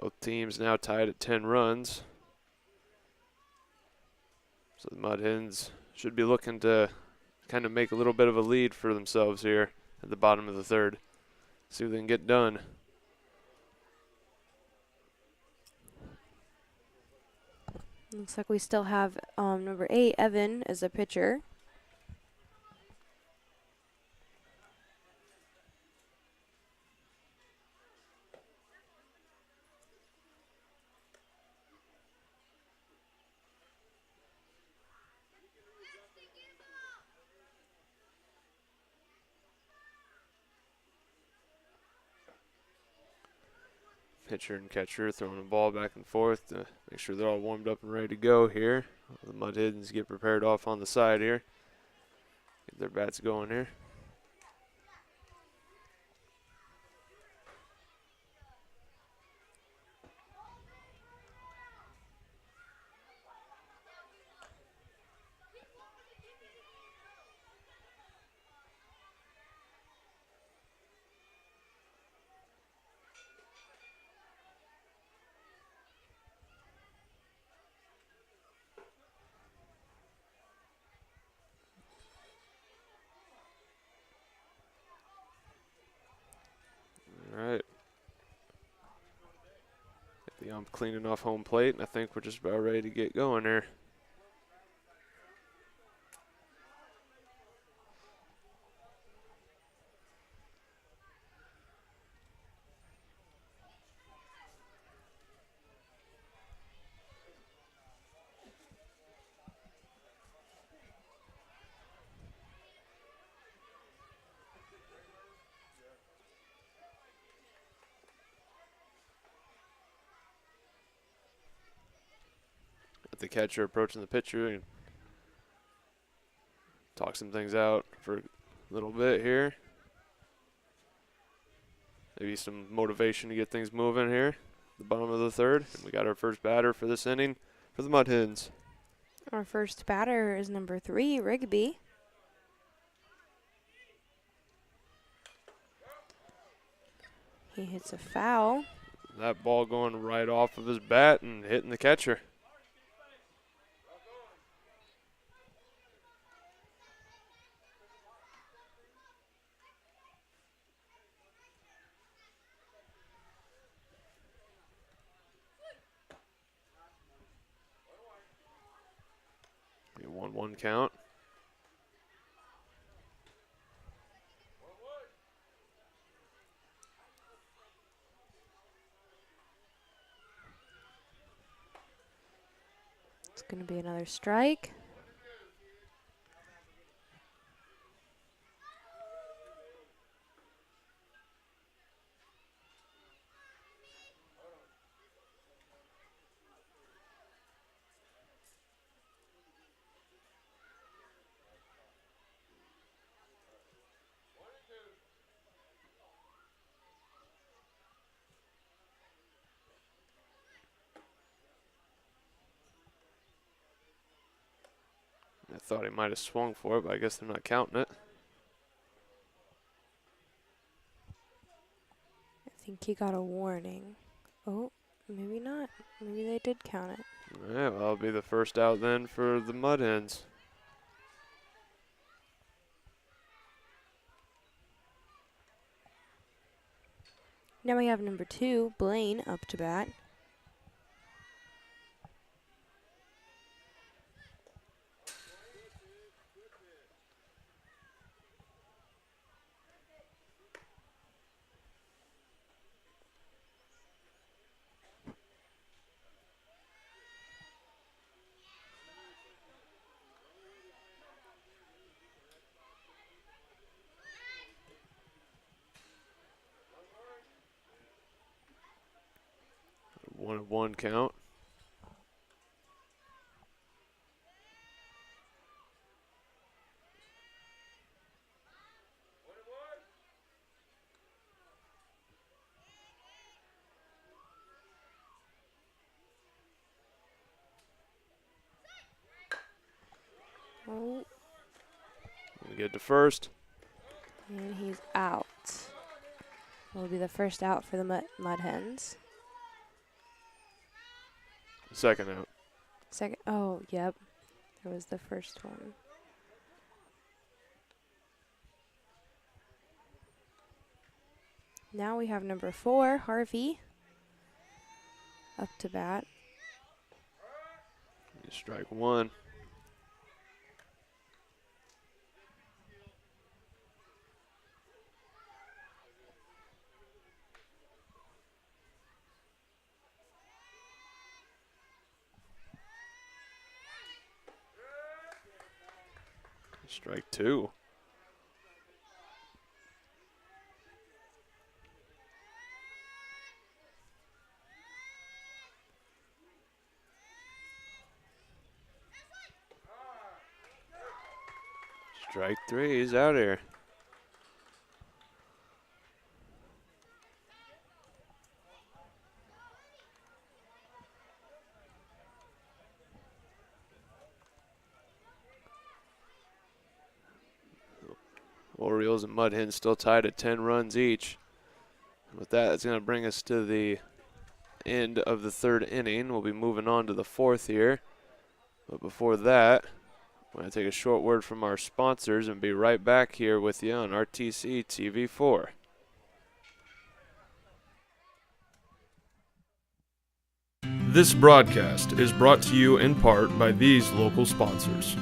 Both teams now tied at 10 runs. So the Mud Hens should be looking to kind of make a little bit of a lead for themselves here at the bottom of the third. See what they can get done. Looks like we still have number 8, Evan, as a pitcher. Pitcher and catcher throwing the ball back and forth to make sure they're all warmed up and ready to go here. The Mud Hens get prepared off on the side here. Get their bats going here. All right. Get the ump cleaning off home plate, and I think we're just about ready to get going here. With the catcher approaching the pitcher and talk some things out for a little bit here. Maybe some motivation to get things moving here. The bottom of the third. And we got our first batter for this inning for the Mud Hens. Our first batter is number 3, Rigby. He hits a foul. That ball going right off of his bat and hitting the catcher. A 1-1 count. It's going to be another strike. I thought he might have swung for it, but I guess they're not counting it. I think he got a warning. Oh, maybe not. Maybe they did count it. All right, well, that'll be the first out then for the Mud Hens. Now we have number 2, Blaine, up to bat. One count. Oh, We get to first. and he's out. Will be the first out for the Mud Hens. Second out. Second. Oh, yep. That was the first one. Now we have number 4, Harvey, up to bat. Strike one. Strike two. Strike three, he's out here. Orioles and Mud Hens still tied at 10 runs each. With that, it's going to bring us to the end of the third inning. We'll be moving on to the fourth here. But before that, we're going to take a short word from our sponsors and be right back here with you on RTC TV4. This broadcast is brought to you in part by these local sponsors.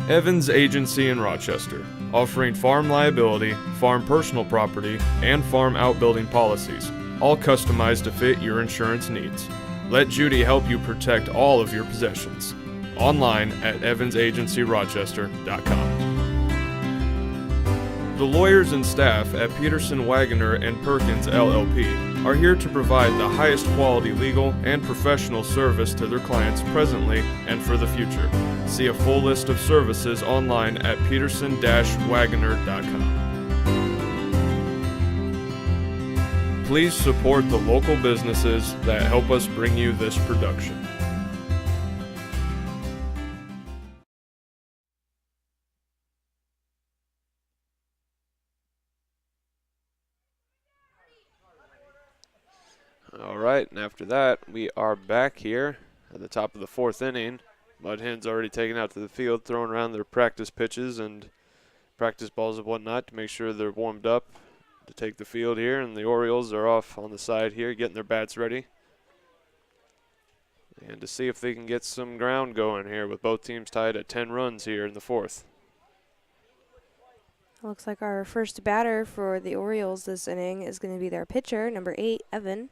Evans Agency in Rochester, offering farm liability, farm personal property, and farm outbuilding policies, all customized to fit your insurance needs. Let Judy help you protect all of your possessions. Online at evansagencyrochester.com. The lawyers and staff at Peterson, Wagoner & Perkins LLP are here to provide the highest quality legal and professional service to their clients presently and for the future. See a full list of services online at peterson-wagoner.com. Please support the local businesses that help us bring you this production. All right, and after that, we are back here at the top of the fourth inning. Mud Hens already taken out to the field, throwing around their practice pitches and practice balls and whatnot to make sure they're warmed up to take the field here. And the Orioles are off on the side here, getting their bats ready. And to see if they can get some ground going here with both teams tied at 10 runs here in the fourth. Looks like our first batter for the Orioles this inning is going to be their pitcher, number 8, Evan.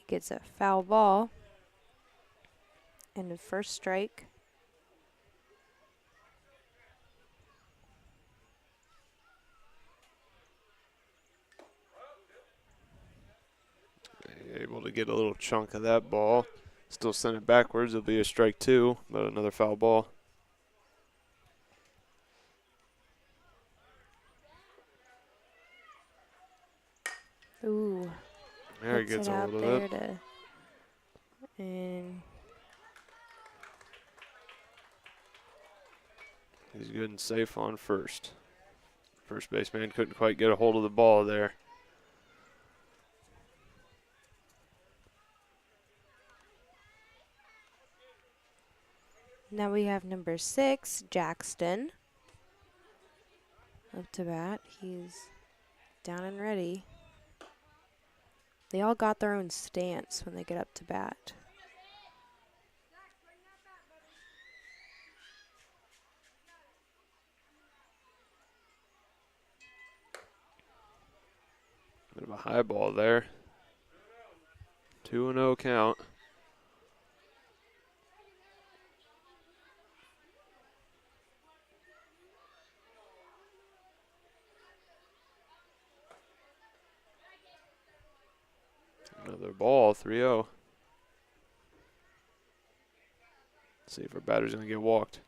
He gets a foul ball and a first strike. Able to get a little chunk of that ball. Still send it backwards. It'll be a strike two, but another foul ball. Ooh. There he gets a little bit. And he's good and safe on first. First baseman couldn't quite get a hold of the ball there. now we have number 6, Jackson, up to bat. He's down and ready. They all got their own stance when they get up to bat. Bit of a high ball there. 2-0 count. Another ball, 3-0. See if our batter's going to get walked.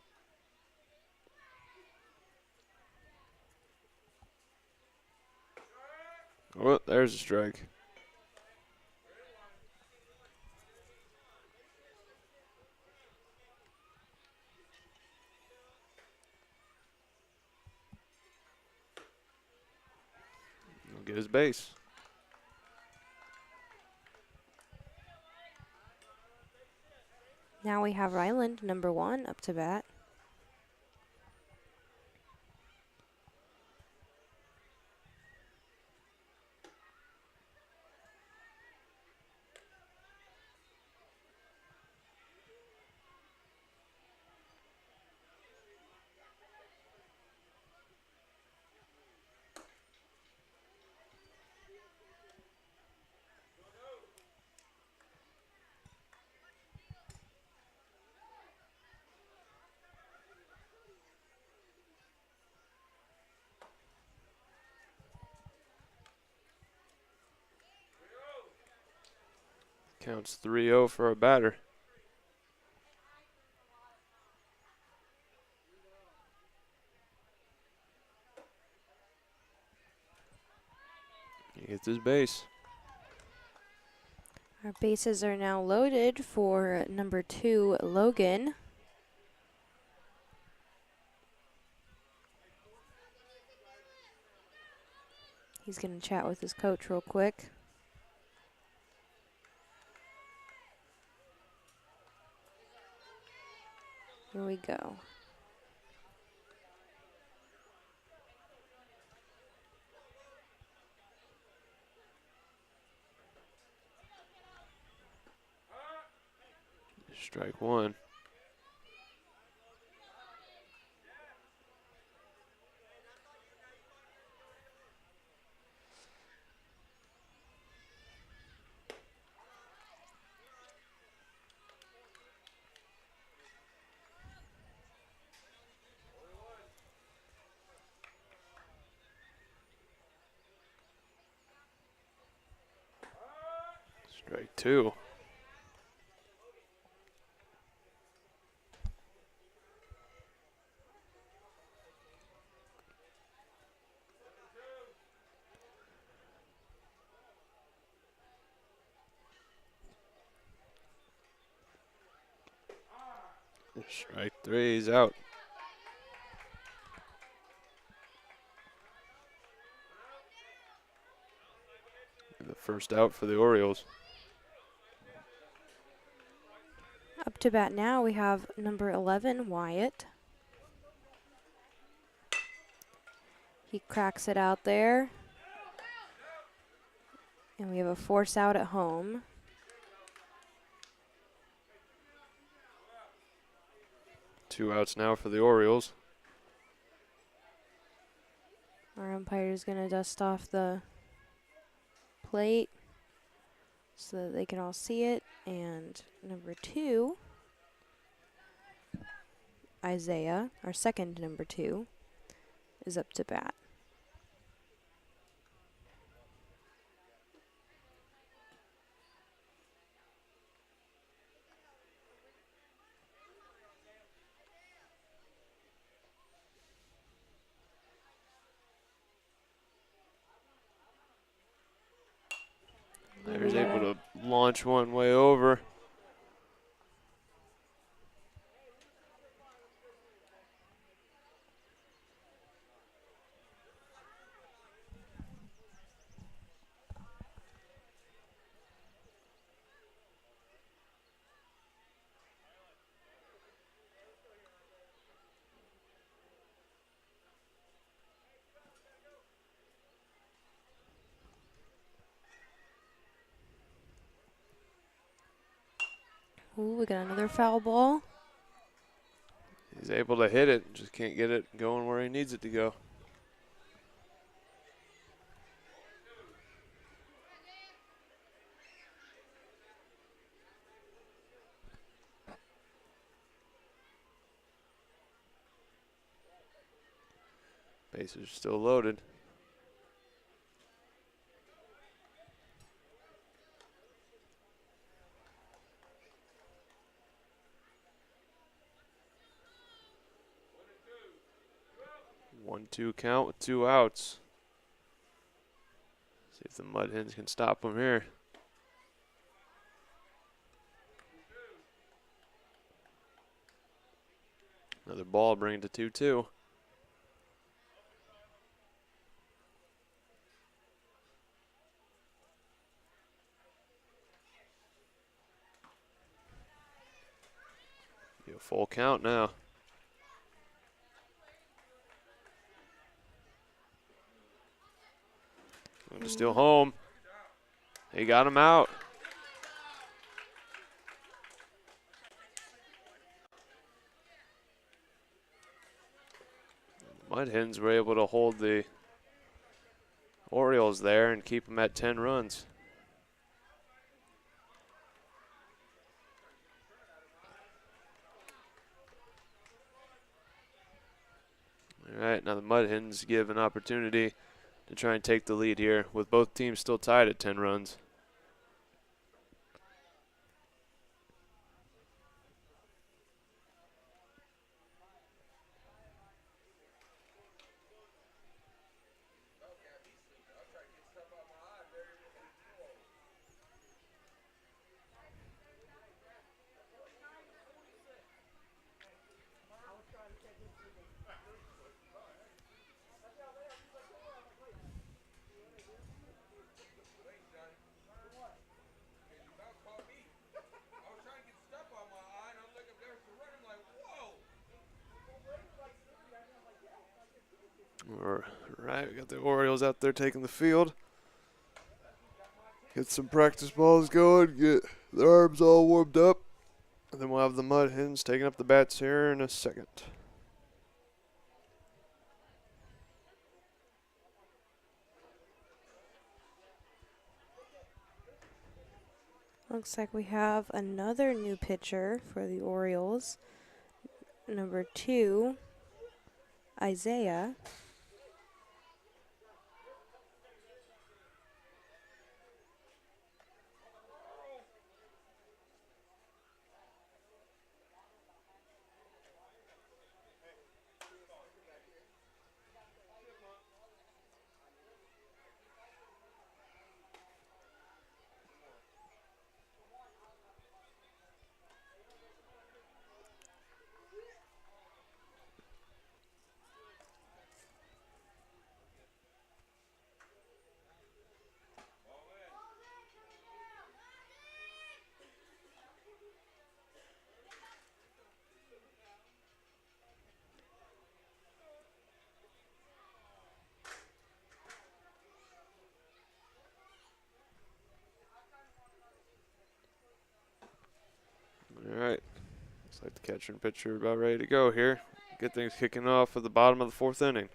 Oh, there's a strike. He'll get his base. Now we have Ryland, number 1, up to bat. Counts 3-0 for a batter. He gets his base. Our bases are now loaded for number 2, Logan. He's going to chat with his coach real quick. Here we go. Strike one. Strike two. Strike three, he's out. The first out for the Orioles. Up to bat now, we have number 11, Wyatt. He cracks it out there. And we have a force out at home. Two outs now for the Orioles. Our umpire is going to dust off the plate so that they can all see it. And number 2, Isaiah, our second number 2, is up to bat. There's able to launch one way over. Ooh, we got another foul ball. He's able to hit it, just can't get it going where he needs it to go. Bases are still loaded. One-two count with 2 outs. See if the Mud Hens can stop him here. Another ball, bring it to 2-2. Be a full count now. Going to steal home. He got him out. Mud Hens were able to hold the Orioles there and keep them at 10 runs. All right, now the Mud Hens give an opportunity to try and take the lead here with both teams still tied at 10 runs. All right, we got the Orioles out there taking the field. Get some practice balls going, get their arms all warmed up. And then we'll have the Mud Hens taking up the bats here in a second. Looks like we have another new pitcher for the Orioles. Number 2, Isaiah. All right. Looks like the catcher and pitcher are about ready to go here. Get things kicking off at the bottom of the 4th inning.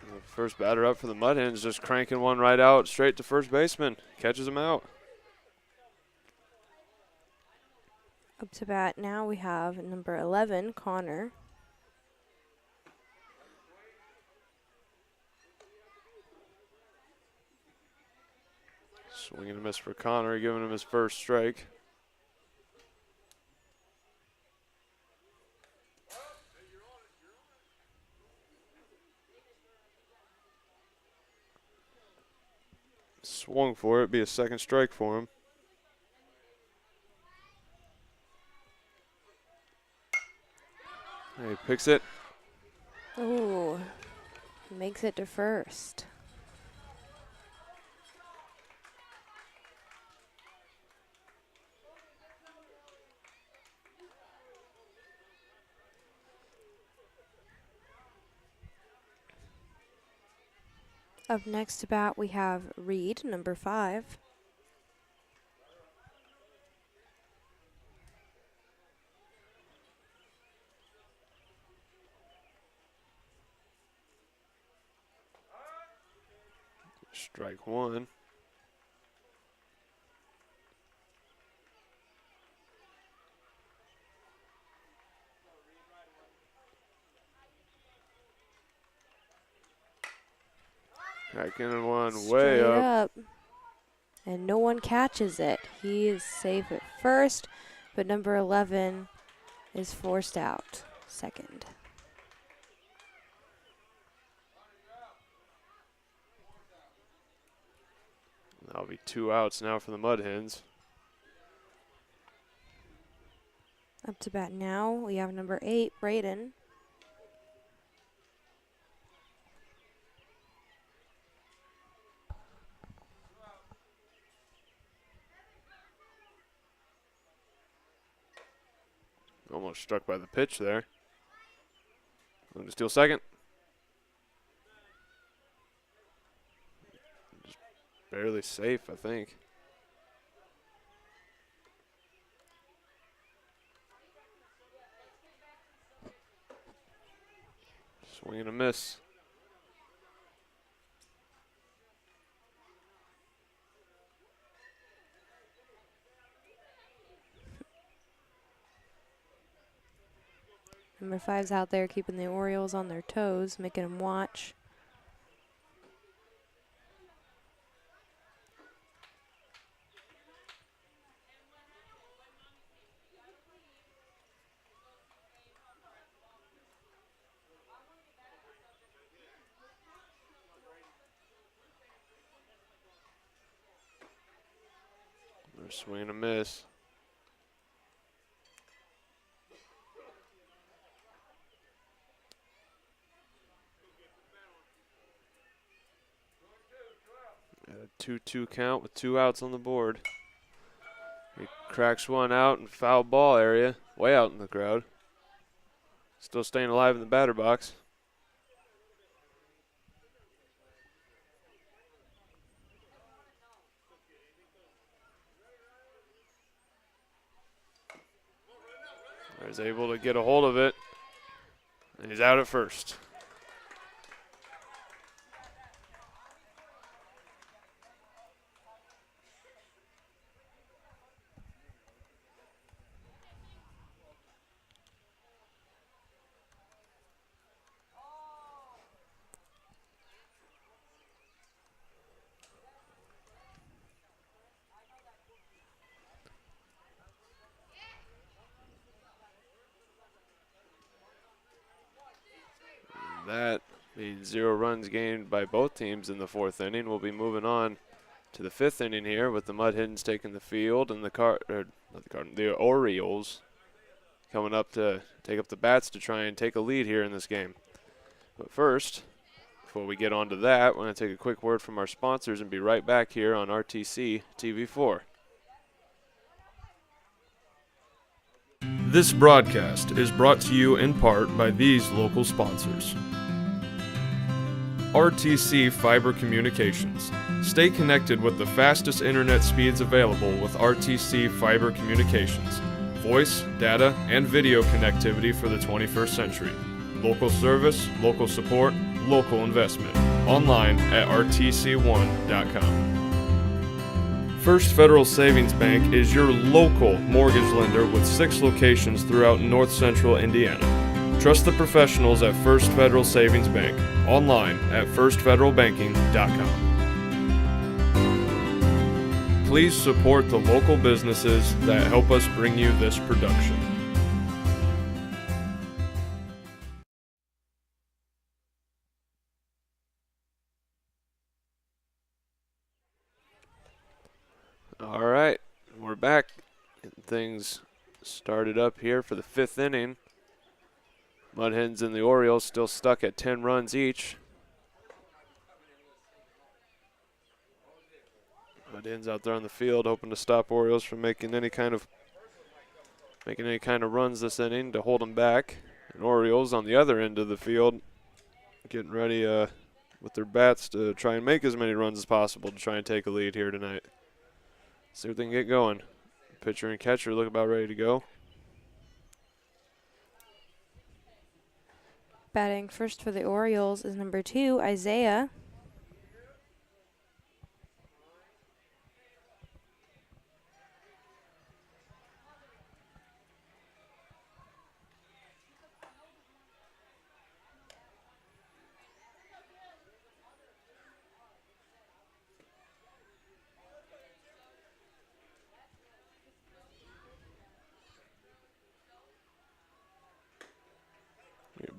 The first batter up for the Mud Hens, just cranking one right out straight to first baseman. Catches him out. Up to bat now we have number 11, Connor. Swing and a miss for Connor, giving him his first strike. Swung for it, be a second strike for him. He picks it. Ooh, makes it to first. Up next to bat we have Reed, number 5. Strike one. Backing one way Straight up. And no one catches it. He is safe at first, but number 11 is forced out. Second. That'll be 2 outs now for the Mud Hens. Up to bat now we have number 8, Braden. Almost struck by the pitch there. Going to steal second. Just barely safe, I think. Swing and a miss. Number 5's out there keeping the Orioles on their toes, making them watch. Swing and a miss. At a 2-2 count with 2 outs on the board. He cracks one out in foul ball area, way out in the crowd. Still staying alive in the batter box. He's able to get a hold of it, and he's out at first. That means 0 runs gained by both teams in the 4th inning. We'll be moving on to the 5th inning here with the Mud Hens taking the field and the Orioles coming up to take up the bats to try and take a lead here in this game. But first, before we get on to that, we're going to take a quick word from our sponsors and be right back here on RTC TV4. This broadcast is brought to you in part by these local sponsors. RTC Fiber Communications. Stay connected with the fastest internet speeds available with RTC Fiber Communications. Voice, data, and video connectivity for the 21st century. Local service, local support, local investment. Online at rtc1.com. First Federal Savings Bank is your local mortgage lender with 6 locations throughout north central Indiana. Trust the professionals at First Federal Savings Bank. Online at firstfederalbanking.com. Please support the local businesses that help us bring you this production. All right, we're back. Getting things started up here for the 5th inning. Mud Hens and the Orioles still stuck at 10 runs each. Mud Hens out there on the field hoping to stop Orioles from making any kind of runs this inning to hold them back. And Orioles on the other end of the field getting ready with their bats to try and make as many runs as possible to try and take a lead here tonight. See if they can get going. Pitcher and catcher look about ready to go. Batting first for the Orioles is number 2, Isaiah.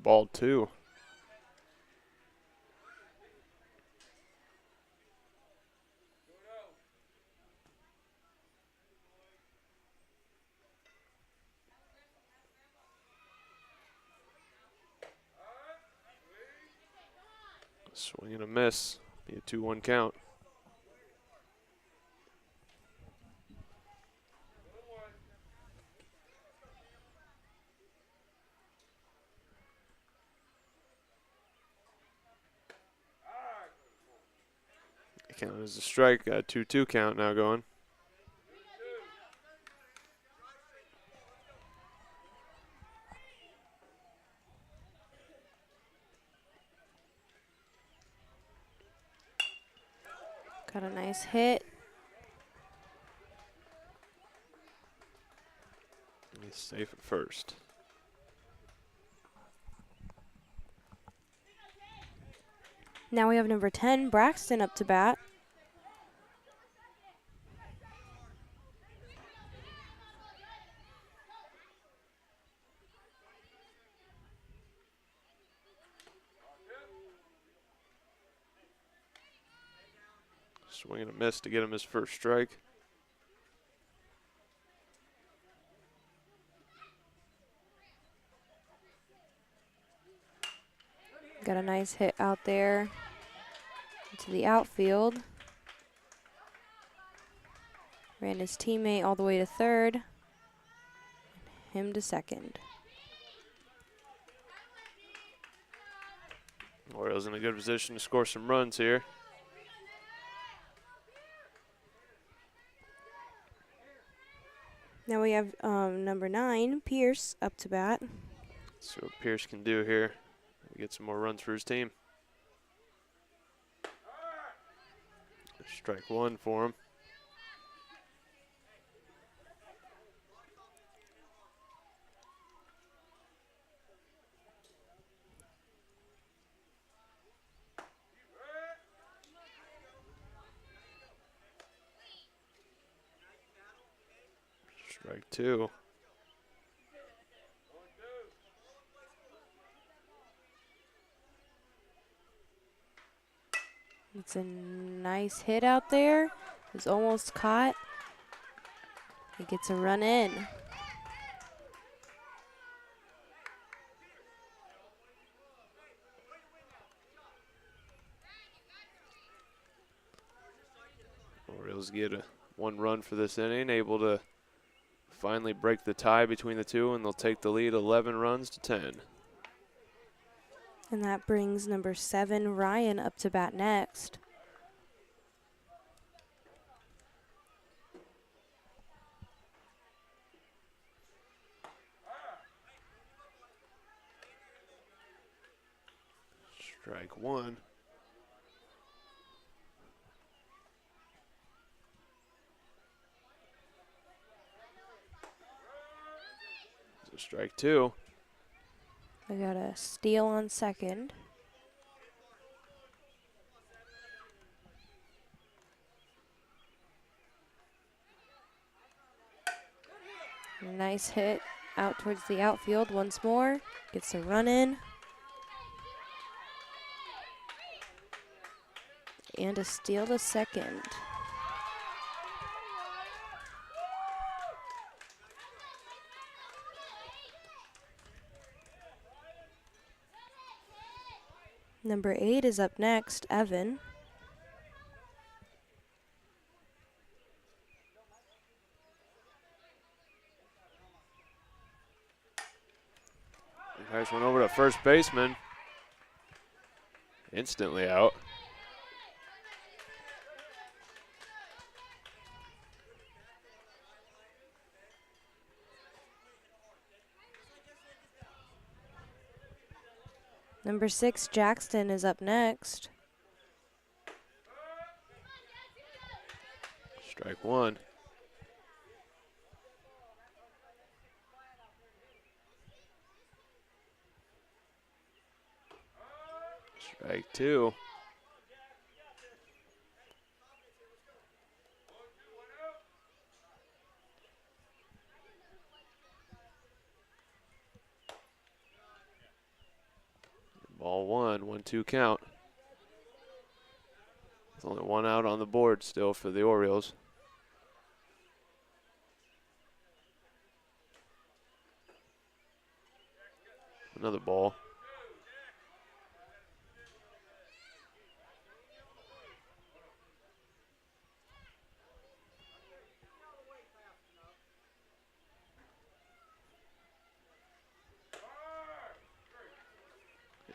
Ball 2. Swing and a miss. Be a 2-1 count. Count as a strike. Got a 2-2 count now going. Got a nice hit. He's safe at first. Now we have number 10, Braxton, up to bat. Swing and a miss to get him his first strike. Got a nice hit out there to the outfield. Ran his teammate all the way to third. Him to second. Orioles in a good position to score some runs here. Now we have number 9, Pierce, up to bat. See what Pierce can do here. Get some more runs for his team. Strike one for him. Strike two. It's a nice hit out there. It was almost caught. He gets a run in. Orioles get a 1 run for this inning, able to finally break the tie between the two, and they'll take the lead 11 runs to 10. And that brings number 7, Ryan, up to bat next. Strike one. So strike two. I got a steal on second. Nice hit out towards the outfield once more. Gets a run in. And a steal to second. Number 8 is up next, Evan. Nice one over to first baseman. Instantly out. Number 6, Jackson, is up next. Strike one. Strike two. Ball one, 1-2 count. There's only 1 out on the board still for the Orioles. Another ball.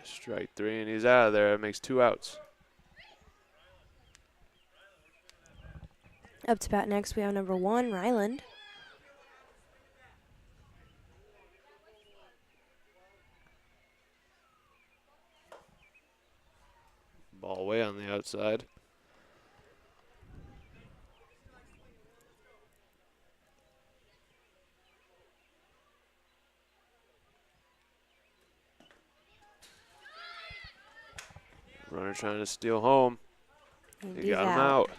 Strike three, and he's out of there. It makes 2 outs. Up to bat next, we have number 1, Ryland. Ball way on the outside. Runner trying to steal home. And He he's got him out.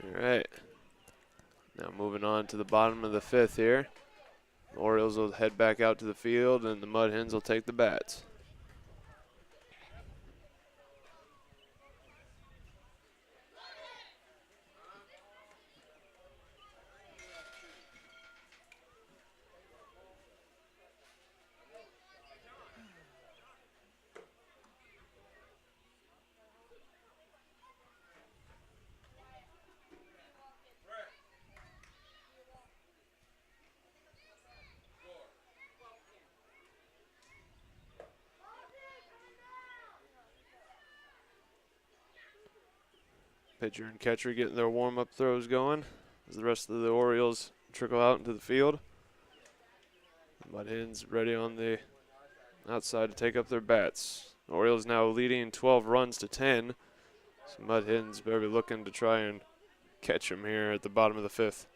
All right. Now moving on to the bottom of the 5th here. The Orioles will head back out to the field, and the Mud Hens will take the bats. Pitcher and catcher getting their warm-up throws going as the rest of the Orioles trickle out into the field. Mud Hens ready on the outside to take up their bats. The Orioles now leading 12 runs to 10. So Mud Hens better be looking to try and catch them here at the bottom of the fifth.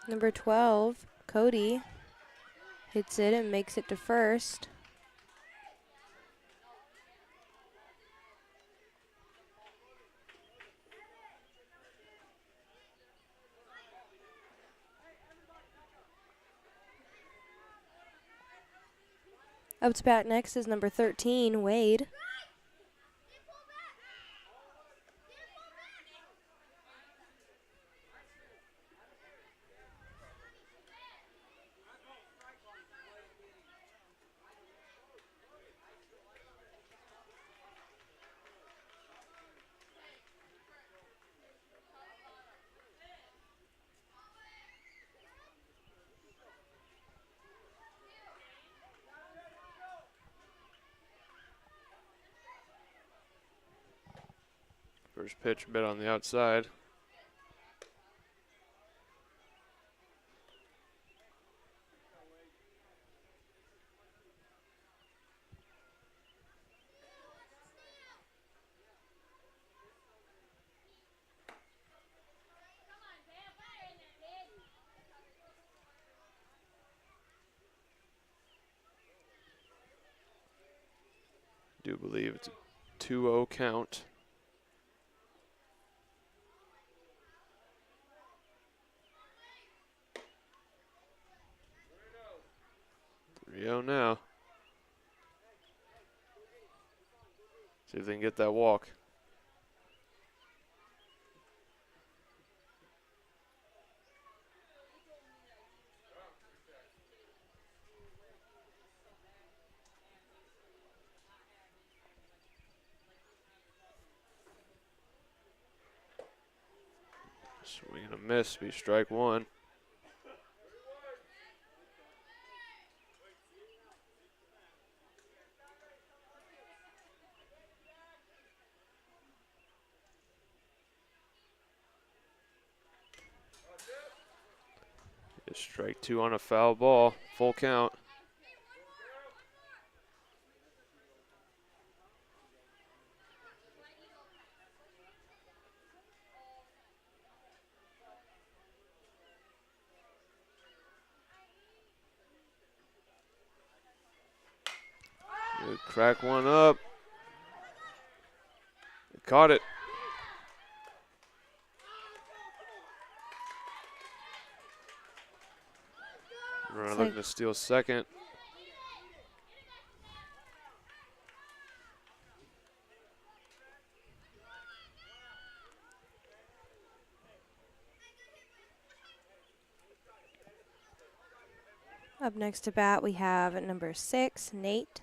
Number 12, Cody, hits it and makes it to first. Up to bat next is number 13, Wade. First pitch a bit on the outside. Do believe it's a 2-0 count. Now. See if they can get that walk. Swing and a miss, be strike one. It's strike two on a foul ball, full count. Good, crack one up. Caught it. Runner looking to steal second. Up next to bat, we have number 6, Nate.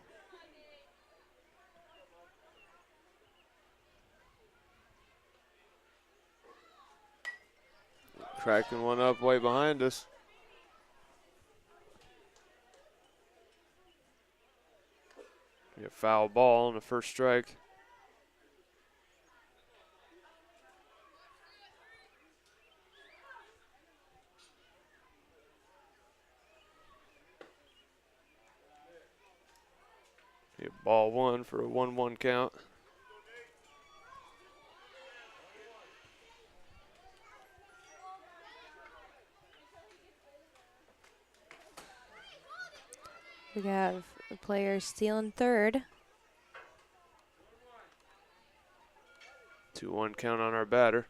Cracking one up way behind us. A foul ball on the first strike. Ball one for a 1-1 count. We have a player stealing third. 2-1 count on our batter.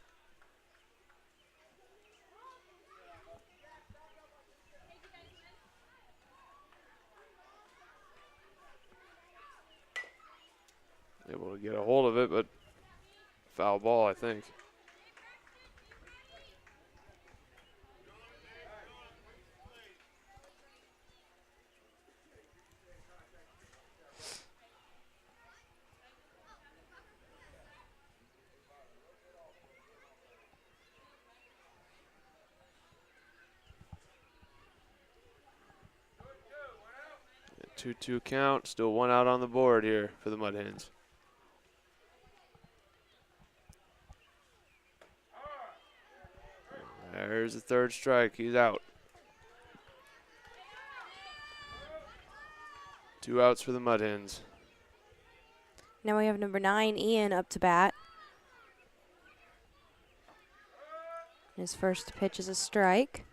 Able to get a hold of it, but foul ball, I think. A 2-2 count, still 1 out on the board here for the Mud Hens. There's the third strike. He's out. 2 outs for the Mud Hens. Now we have number 9, Ian, up to bat. His first pitch is a strike.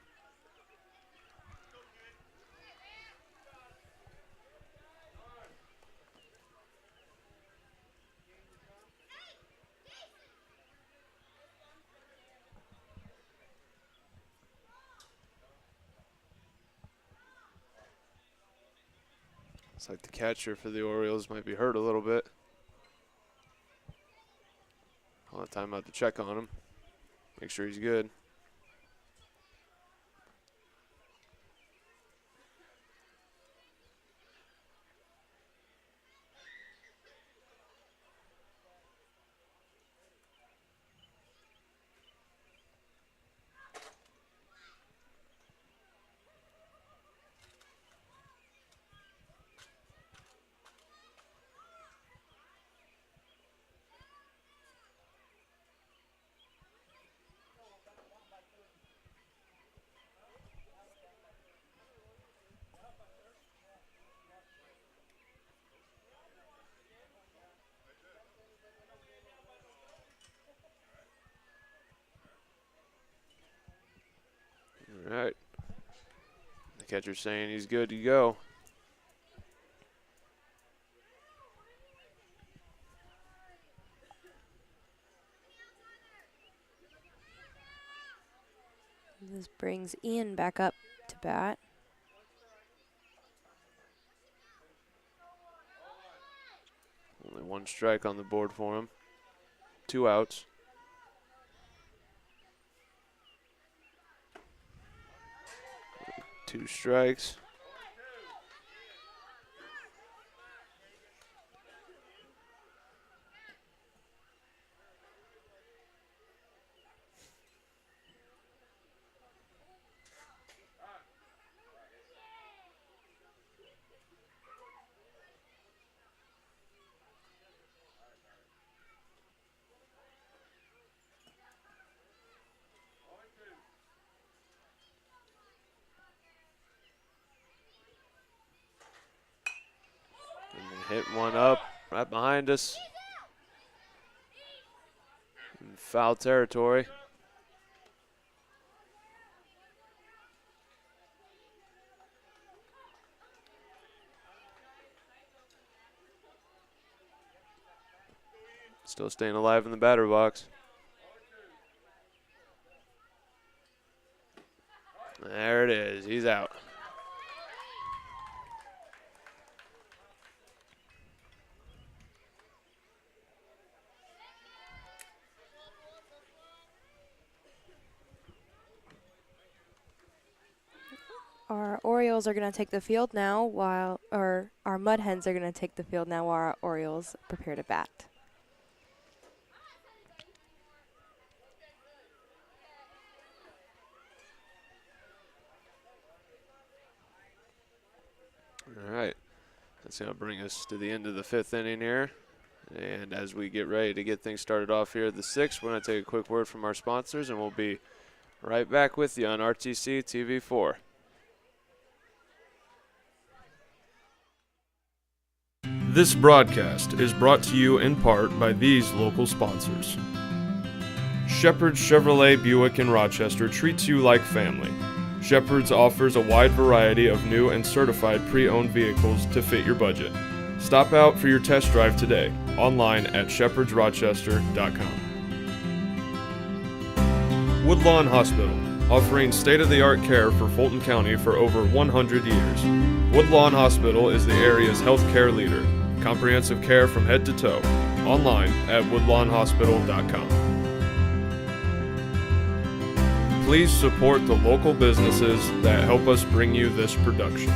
Looks like the catcher for the Orioles might be hurt a little bit. I'll have time out to check on him. Make sure he's good. All right. The catcher's saying he's good to go. This brings Ian back up to bat. Only 1 strike on the board for him. 2 outs. Two strikes. Hit one up right behind us. In foul territory. Still staying alive in the batter box. There it is. He's out. Our Orioles are going to take the field now our Mud Hens are going to take the field now while our Orioles prepare to bat. All right. That's going to bring us to the end of the 5th inning here. And as we get ready to get things started off here at the 6th, we're going to take a quick word from our sponsors, and we'll be right back with you on RTC TV4. This broadcast is brought to you in part by these local sponsors. Shepherd's Chevrolet Buick in Rochester treats you like family. Shepherd's offers a wide variety of new and certified pre-owned vehicles to fit your budget. Stop out for your test drive today, online at shepherdsrochester.com. Woodlawn Hospital, offering state-of-the-art care for Fulton County for over 100 years. Woodlawn Hospital is the area's healthcare leader. Comprehensive care from head to toe. Online at woodlawnhospital.com. Please support the local businesses that help us bring you this production.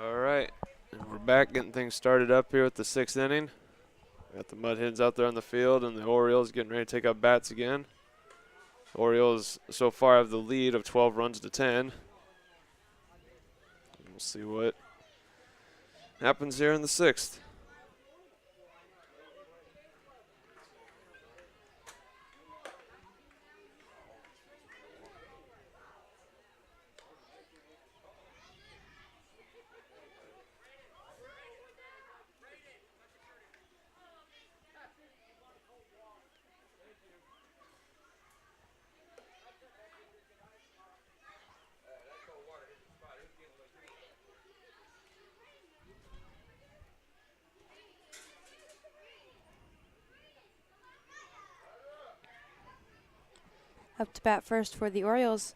All right, and we're back getting things started up here with the 6th inning. Got the Mud Hens out there on the field, and the Orioles getting ready to take up bats again. Orioles so far have the lead of 12 runs to 10. We'll see what happens here in the 6th. Up to bat first for the Orioles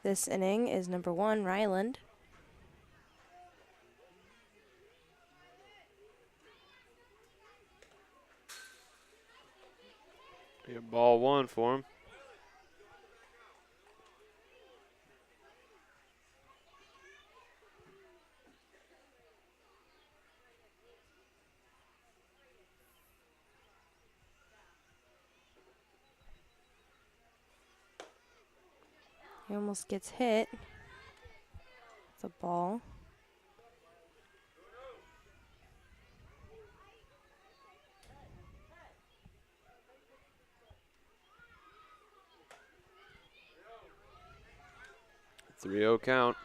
this inning is number 1, Ryland. Be a ball 1 for him. He almost gets hit. It's a ball. The 3-0 count.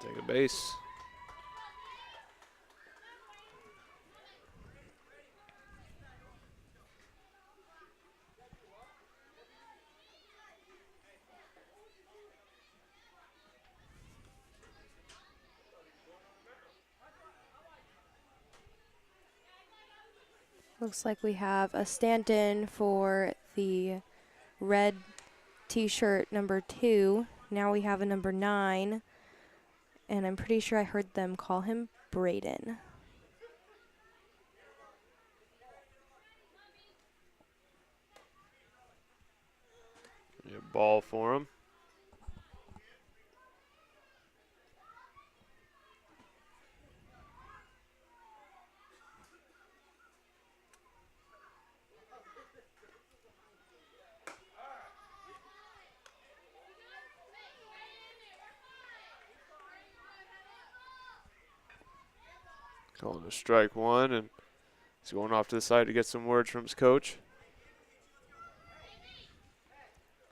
Take a base. Looks like we have a stand-in for the red t-shirt number 2. Now we have a number 9. And I'm pretty sure I heard them call him Braden. Yeah, ball for him. Calling a strike 1, and he's going off to the side to get some words from his coach.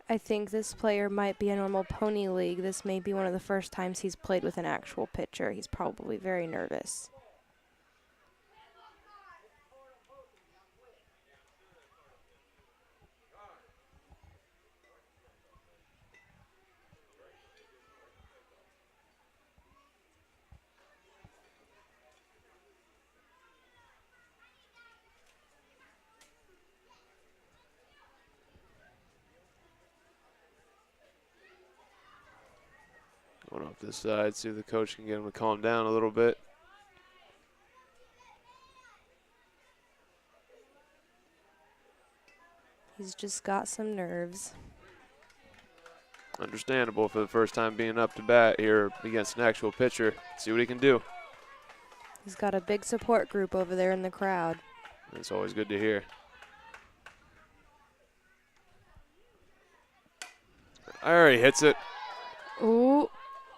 I think this player might be a normal pony league. This may be one of the first times he's played with an actual pitcher. He's probably very nervous. Going off this side, see if the coach can get him to calm down a little bit. He's just got some nerves. Understandable for the first time being up to bat here against an actual pitcher. See what he can do. He's got a big support group over there in the crowd. It's always good to hear. There, he hits it. Ooh,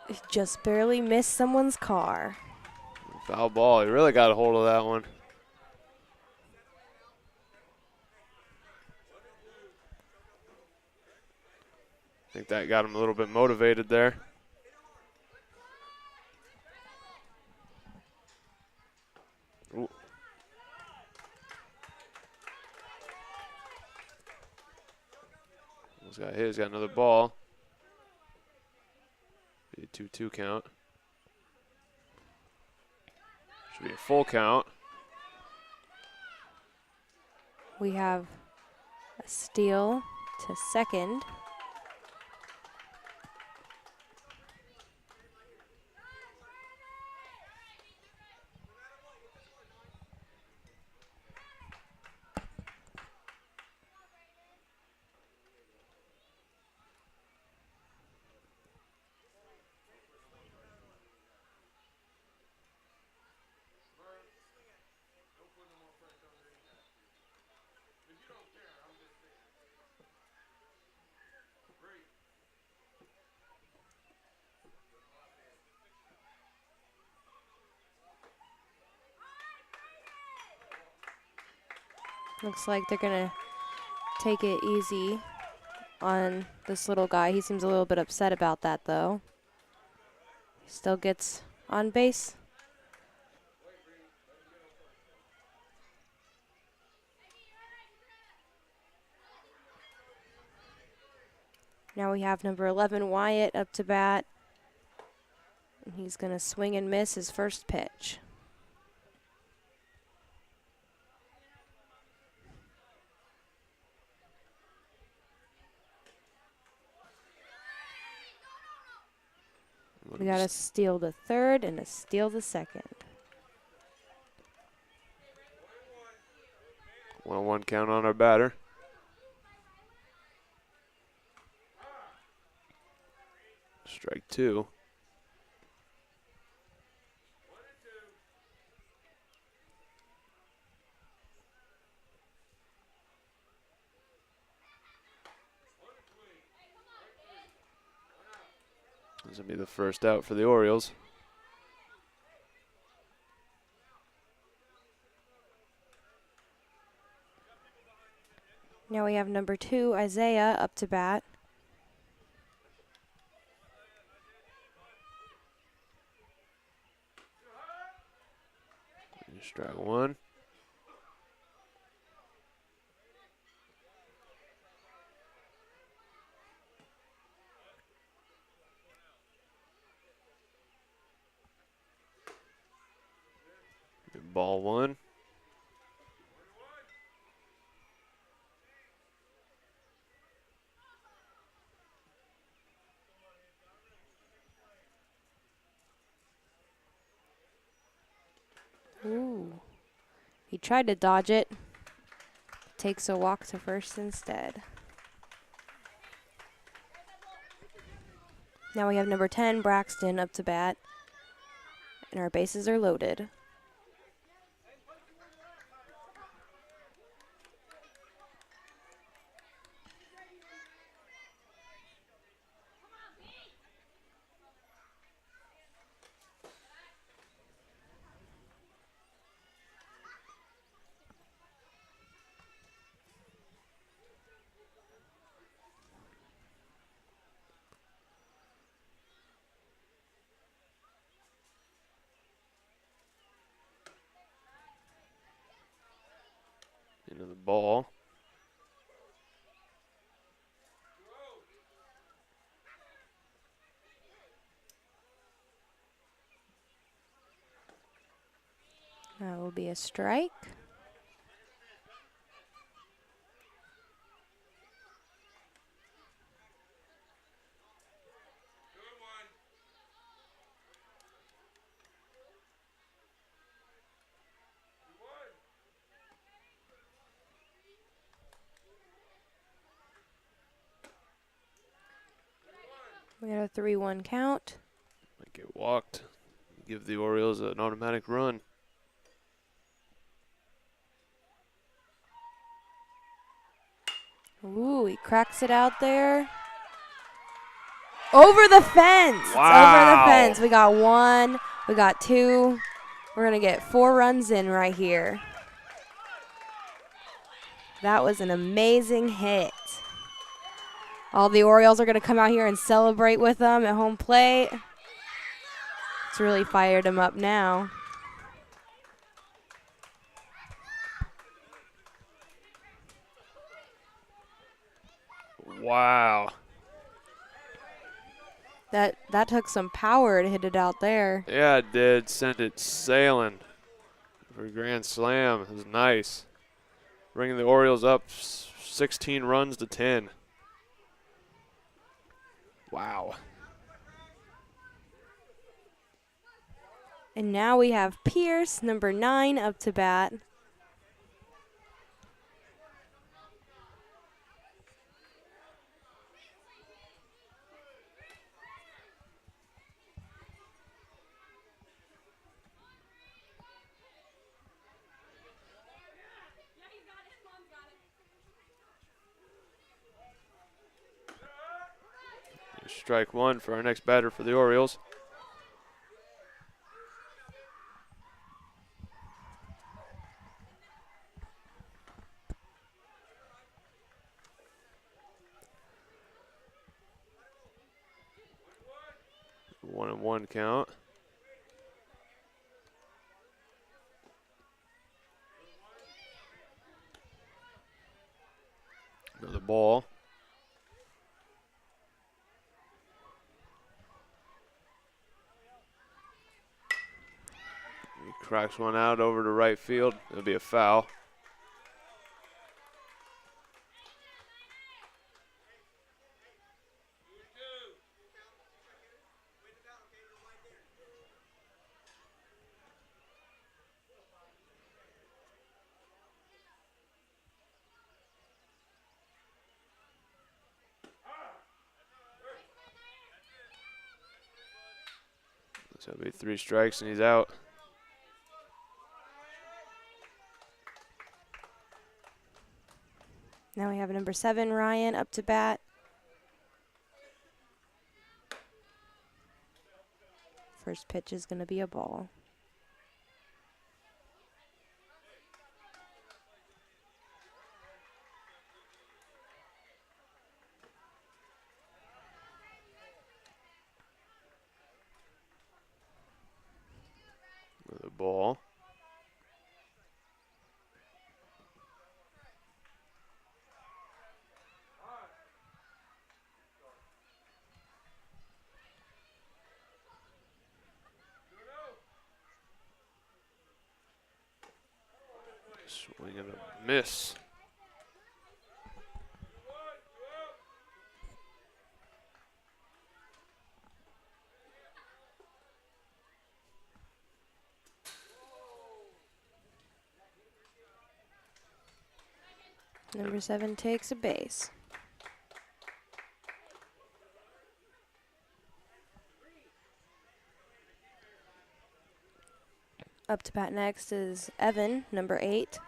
he just barely missed someone's car. Foul ball. He really got a hold of that one. I think that got him a little bit motivated there. Almost got hit. He's got another ball. Be a 2-2 count. Should be a full count. We have a steal to second. Looks like they're going to take it easy on this little guy. He seems a little bit upset about that, though. He still gets on base. Now we have number 11, Wyatt, up to bat. And he's going to swing and miss his first pitch. We got a steal the third and a steal the second. 1-1 count on our batter. Strike 2. This will be the first out for the Orioles. Now we have number 2, Isaiah, up to bat. Strike 1. Ball 1. Ooh. He tried to dodge it. Takes a walk to first instead. Now we have number 10, Braxton, up to bat. And our bases are loaded. Into the ball. That will be a strike. We got a 3-1 count. Might get walked. Give the Orioles an automatic run. Ooh, he cracks it out there. Over the fence. It's over the Wow. fence. We got 1. We got 2. We're going to get 4 runs in right here. That was an amazing hit. All the Orioles are going to come out here and celebrate with them at home plate. It's really fired them up now. Wow. That took some power to hit it out there. Yeah, it did. Send it sailing for a grand slam. It was nice. Bringing the Orioles up 16 runs to 10. Wow. And now we have Pierce, number 9, up to bat. Strike one for our next batter for the Orioles. One and one count. Another ball. He cracks one out over to right field. It'll be a foul. So it'll be 3 strikes and he's out. Now we have number 7, Ryan, up to bat. First pitch is going to be a ball. Another ball. Swing and a miss. Number 7 takes a base. Up to bat next is Evan, number 8.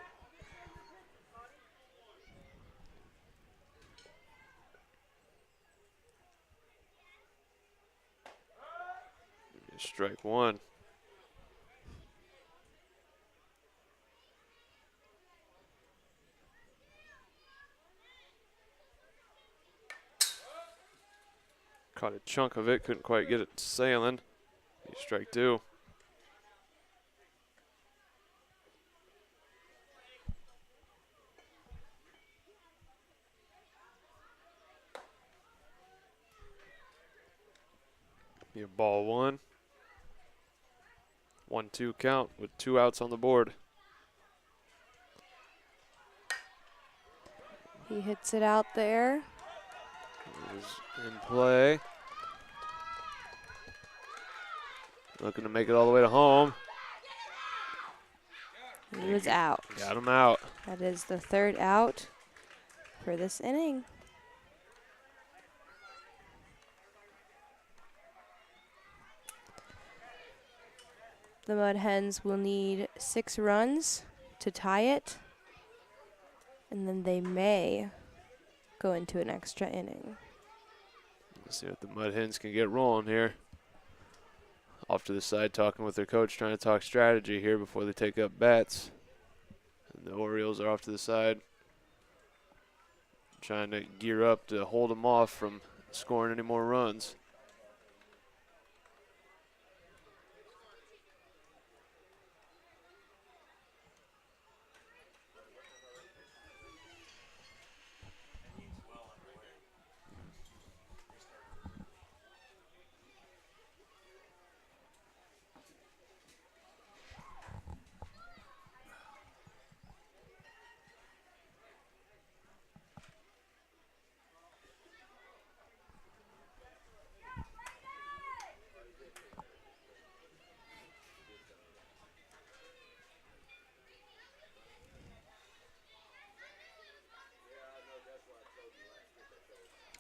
Strike one. Caught a chunk of it, couldn't quite get it sailing. Strike two. Be a ball one. 1-2 count with 2 outs on the board. He hits it out there. Is in play. Looking to make it all the way to home. He was out. Got him out. That is the 3rd out for this inning. The Mud Hens will need 6 runs to tie it, and then they may go into an extra inning. Let's see what the Mud Hens can get rolling here. Off to the side, talking with their coach, trying to talk strategy here before they take up bats. And the Orioles are off to the side, trying to gear up to hold them off from scoring any more runs.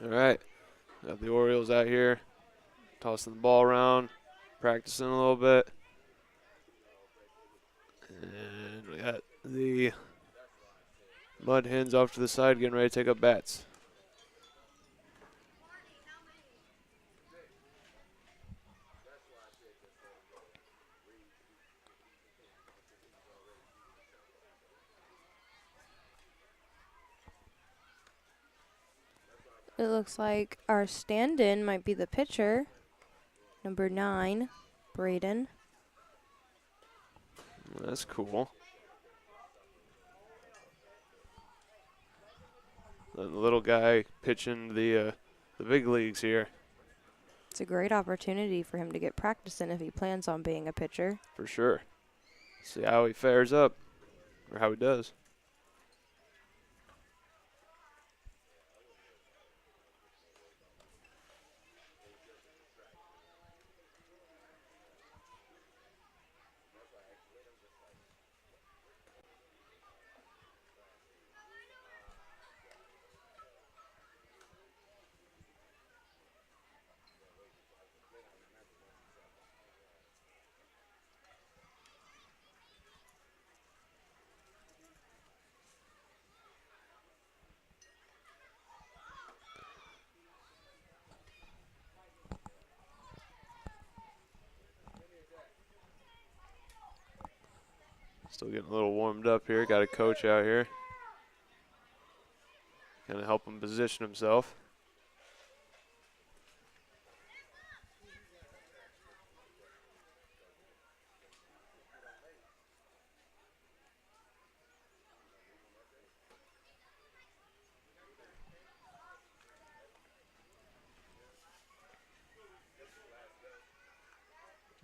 All right. Got the Orioles out here tossing the ball around, practicing a little bit. And we got the Mud Hens off to the side getting ready to take up bats. It looks like our stand-in might be the pitcher, number 9, Braden. That's cool. The little guy pitching the big leagues here. It's a great opportunity for him to get practice in if he plans on being a pitcher. For sure. See how he fares up, or how he does. Still getting a little warmed up here. Got a coach out here. Kind of help him position himself.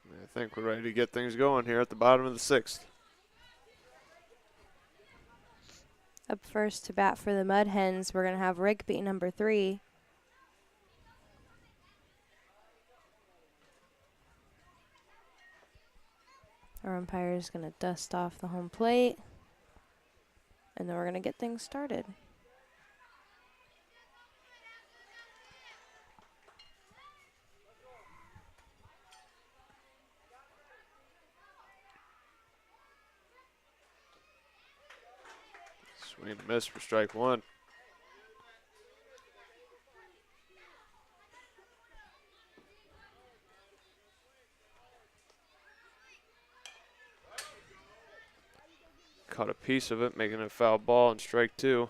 I think we're ready to get things going here at the bottom of the 6th. Up first to bat for the Mud Hens, we're going to have Rigby, number 3. Our umpire is going to dust off the home plate, and then we're going to get things started. Swing and a miss for strike 1. Caught a piece of it, making a foul ball and strike 2.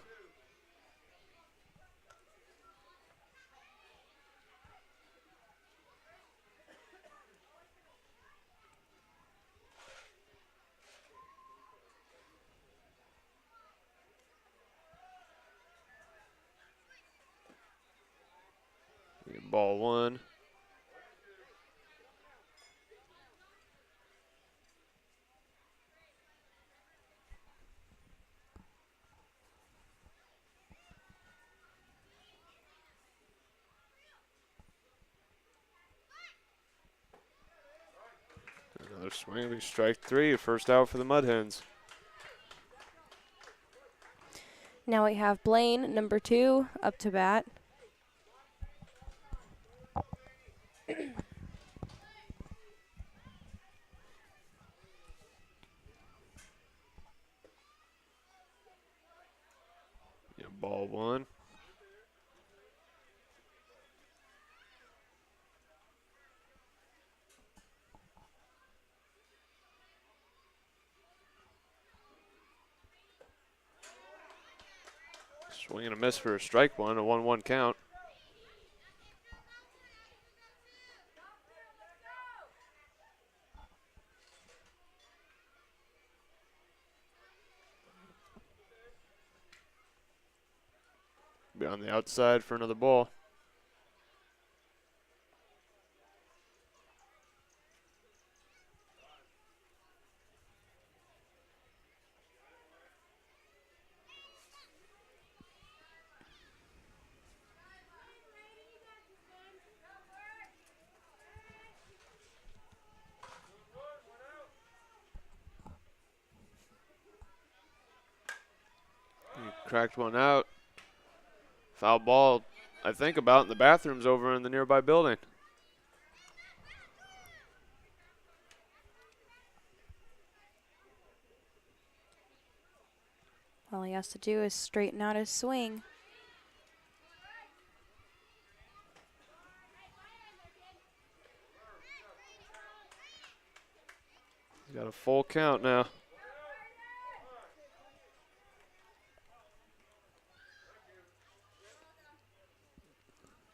Ball 1. Another swing, strike 3. First out for the Mud Hens. Now we have Blaine, number 2, up to bat. Ball 1. Swing and a miss for a strike 1, a 1-1 count. Be on the outside for another ball. He cracked one out. Foul ball I think, about in the bathrooms over in the nearby building. All he has to do is straighten out his swing. He's got a full count now.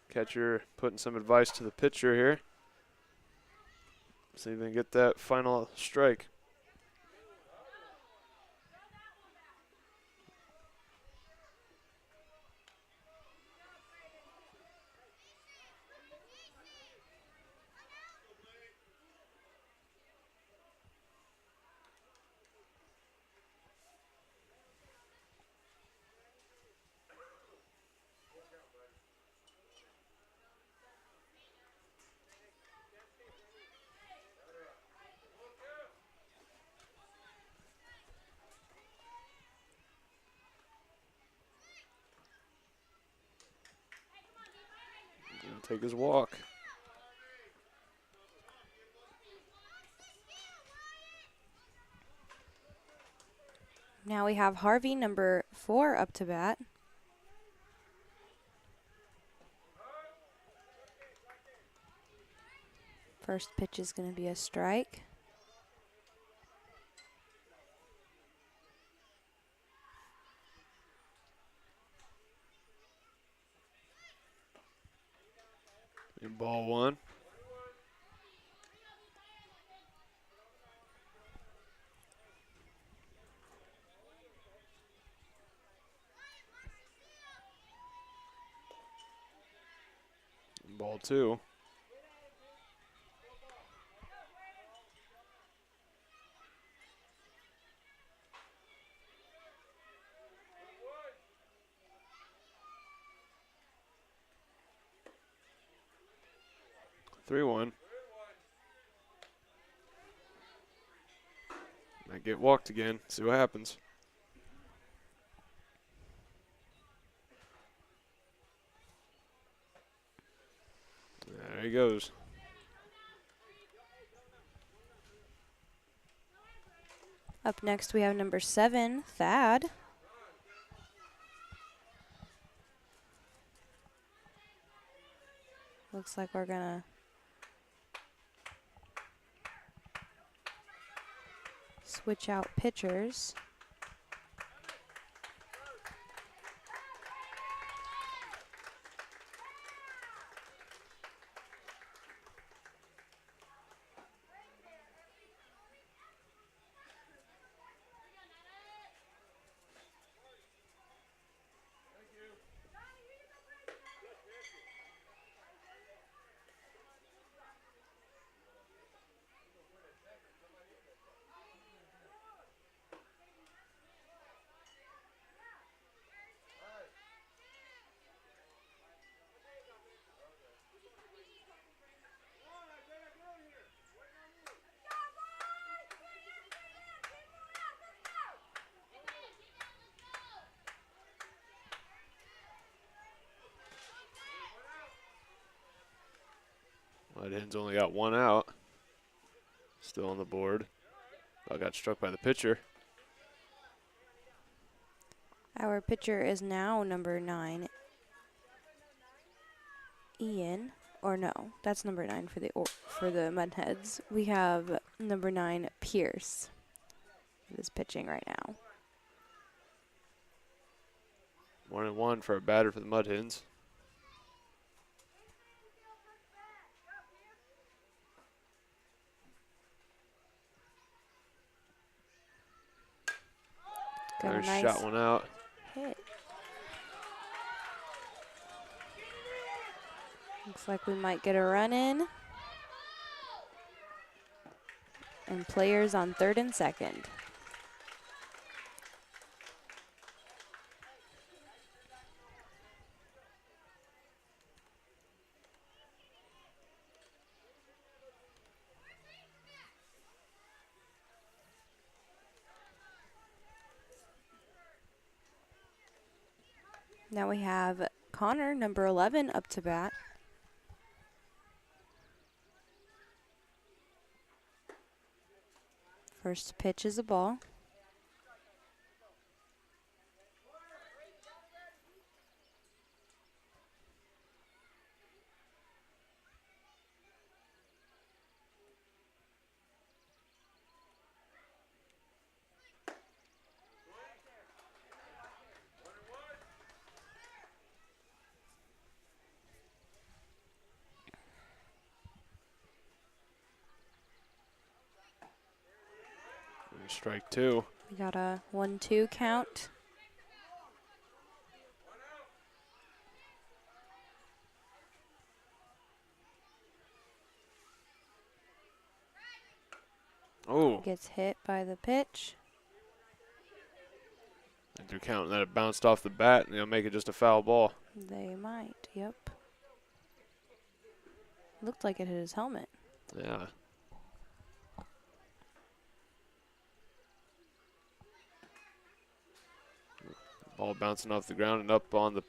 Catcher putting some advice to the pitcher here. See if they can get that final strike. Gonna take his walk. Now we have Harvey, number 4, up to bat. First pitch is going to be a strike. And ball 1. And ball 2. Three one. Might get walked again. See what happens. There he goes. Up next, we have number 7, Thad. Looks like we're gonna switch out pitchers. Hens only got 1 out. Still on the board. I got struck by the pitcher. Our pitcher is now number 9, Ian. Or no, that's number 9 for the Mudheads. We have number 9, Pierce, who is pitching right now. 1-1 for a batter for the Mud Hens. Got a There's nice shot one out. hit. Looks like we might get a run in. And players on 3rd and 2nd. Now we have Connor, number 11, up to bat. First pitch is a ball. Strike two. We got a 1-2 count. Oh, Gets hit by the pitch. they're counting that it bounced off the bat, and they'll make it just a foul ball. They might, yep. Looked like it hit his helmet. Yeah. Ball bouncing off the ground and up on the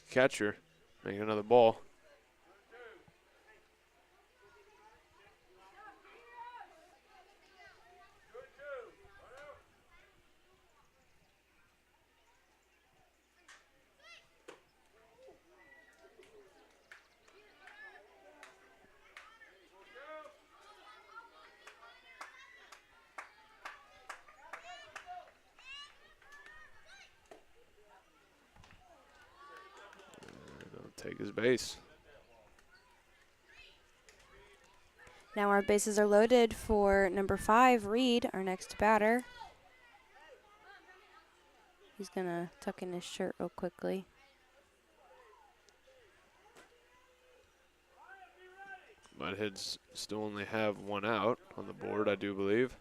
catcher, making another ball. Take his base. Now our bases are loaded for number 5, Reed, our next batter. He's going to tuck in his shirt real quickly. Mudheads still only have one out on the board, I do believe.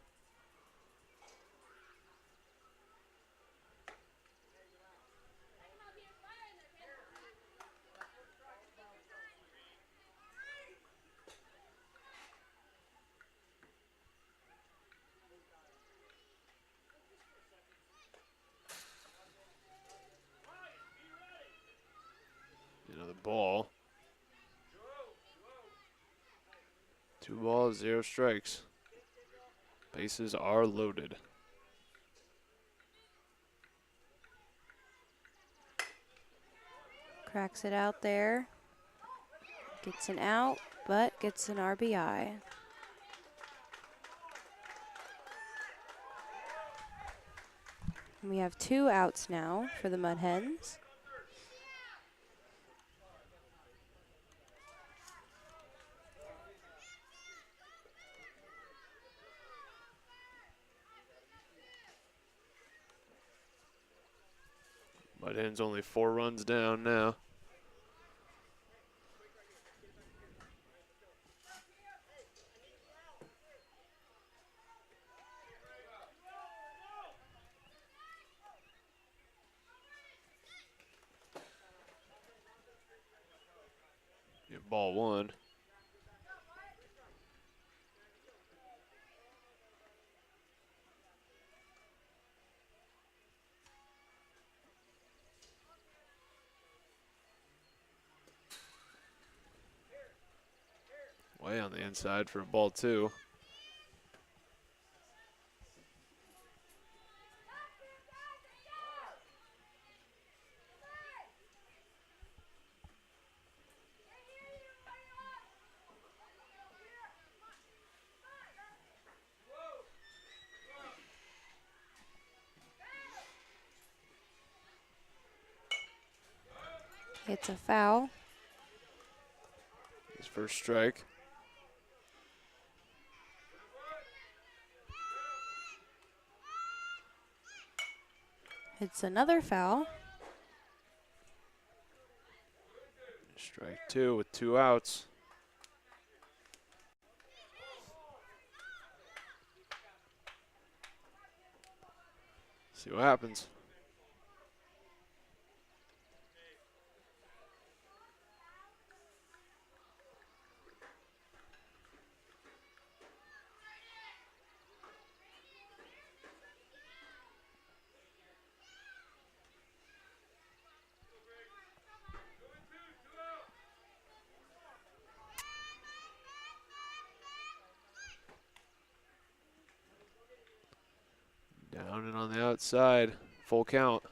Another ball. 2 balls, 0 strikes. Bases are loaded. Cracks it out there. Gets an out, but gets an RBI. We have 2 outs now for the Mud Hens. Mudhens only 4 runs down now. Ball 1. Way on the inside for ball 2. It's a foul. His first strike. It's another foul. Strike 2 with 2 outs. See what happens. Running on the outside. Full count.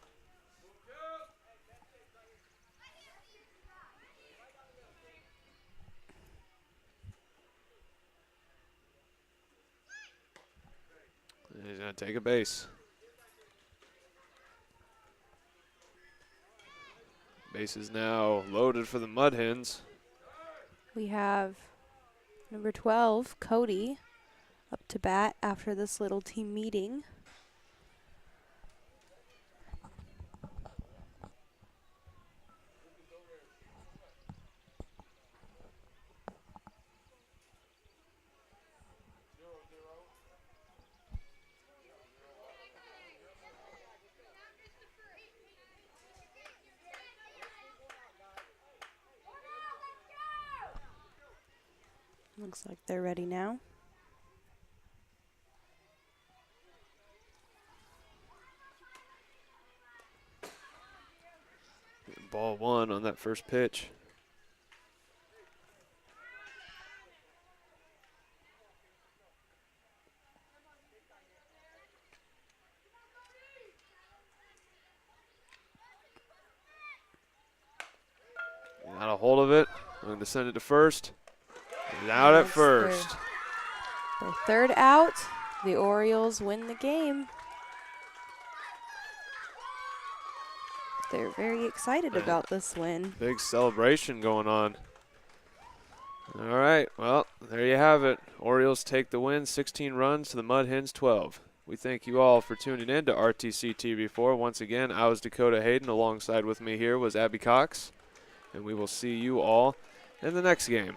He's going to take a base. Base is now loaded for the Mud Hens. We have number 12, Cody, up to bat after this little team meeting. Looks like they're ready now. Ball one on that first pitch. Got a hold of it. I'm going to send it to first. He's out at first. Their third out. The Orioles win the game. They're very excited about this win. Big celebration going on. All right, well, there you have it. Orioles take the win, 16 runs to the Mud Hens 12. We thank you all for tuning in to RTC TV4. Once again, I was Dakota Hayden. Alongside with me here was Abby Cox. And we will see you all in the next game.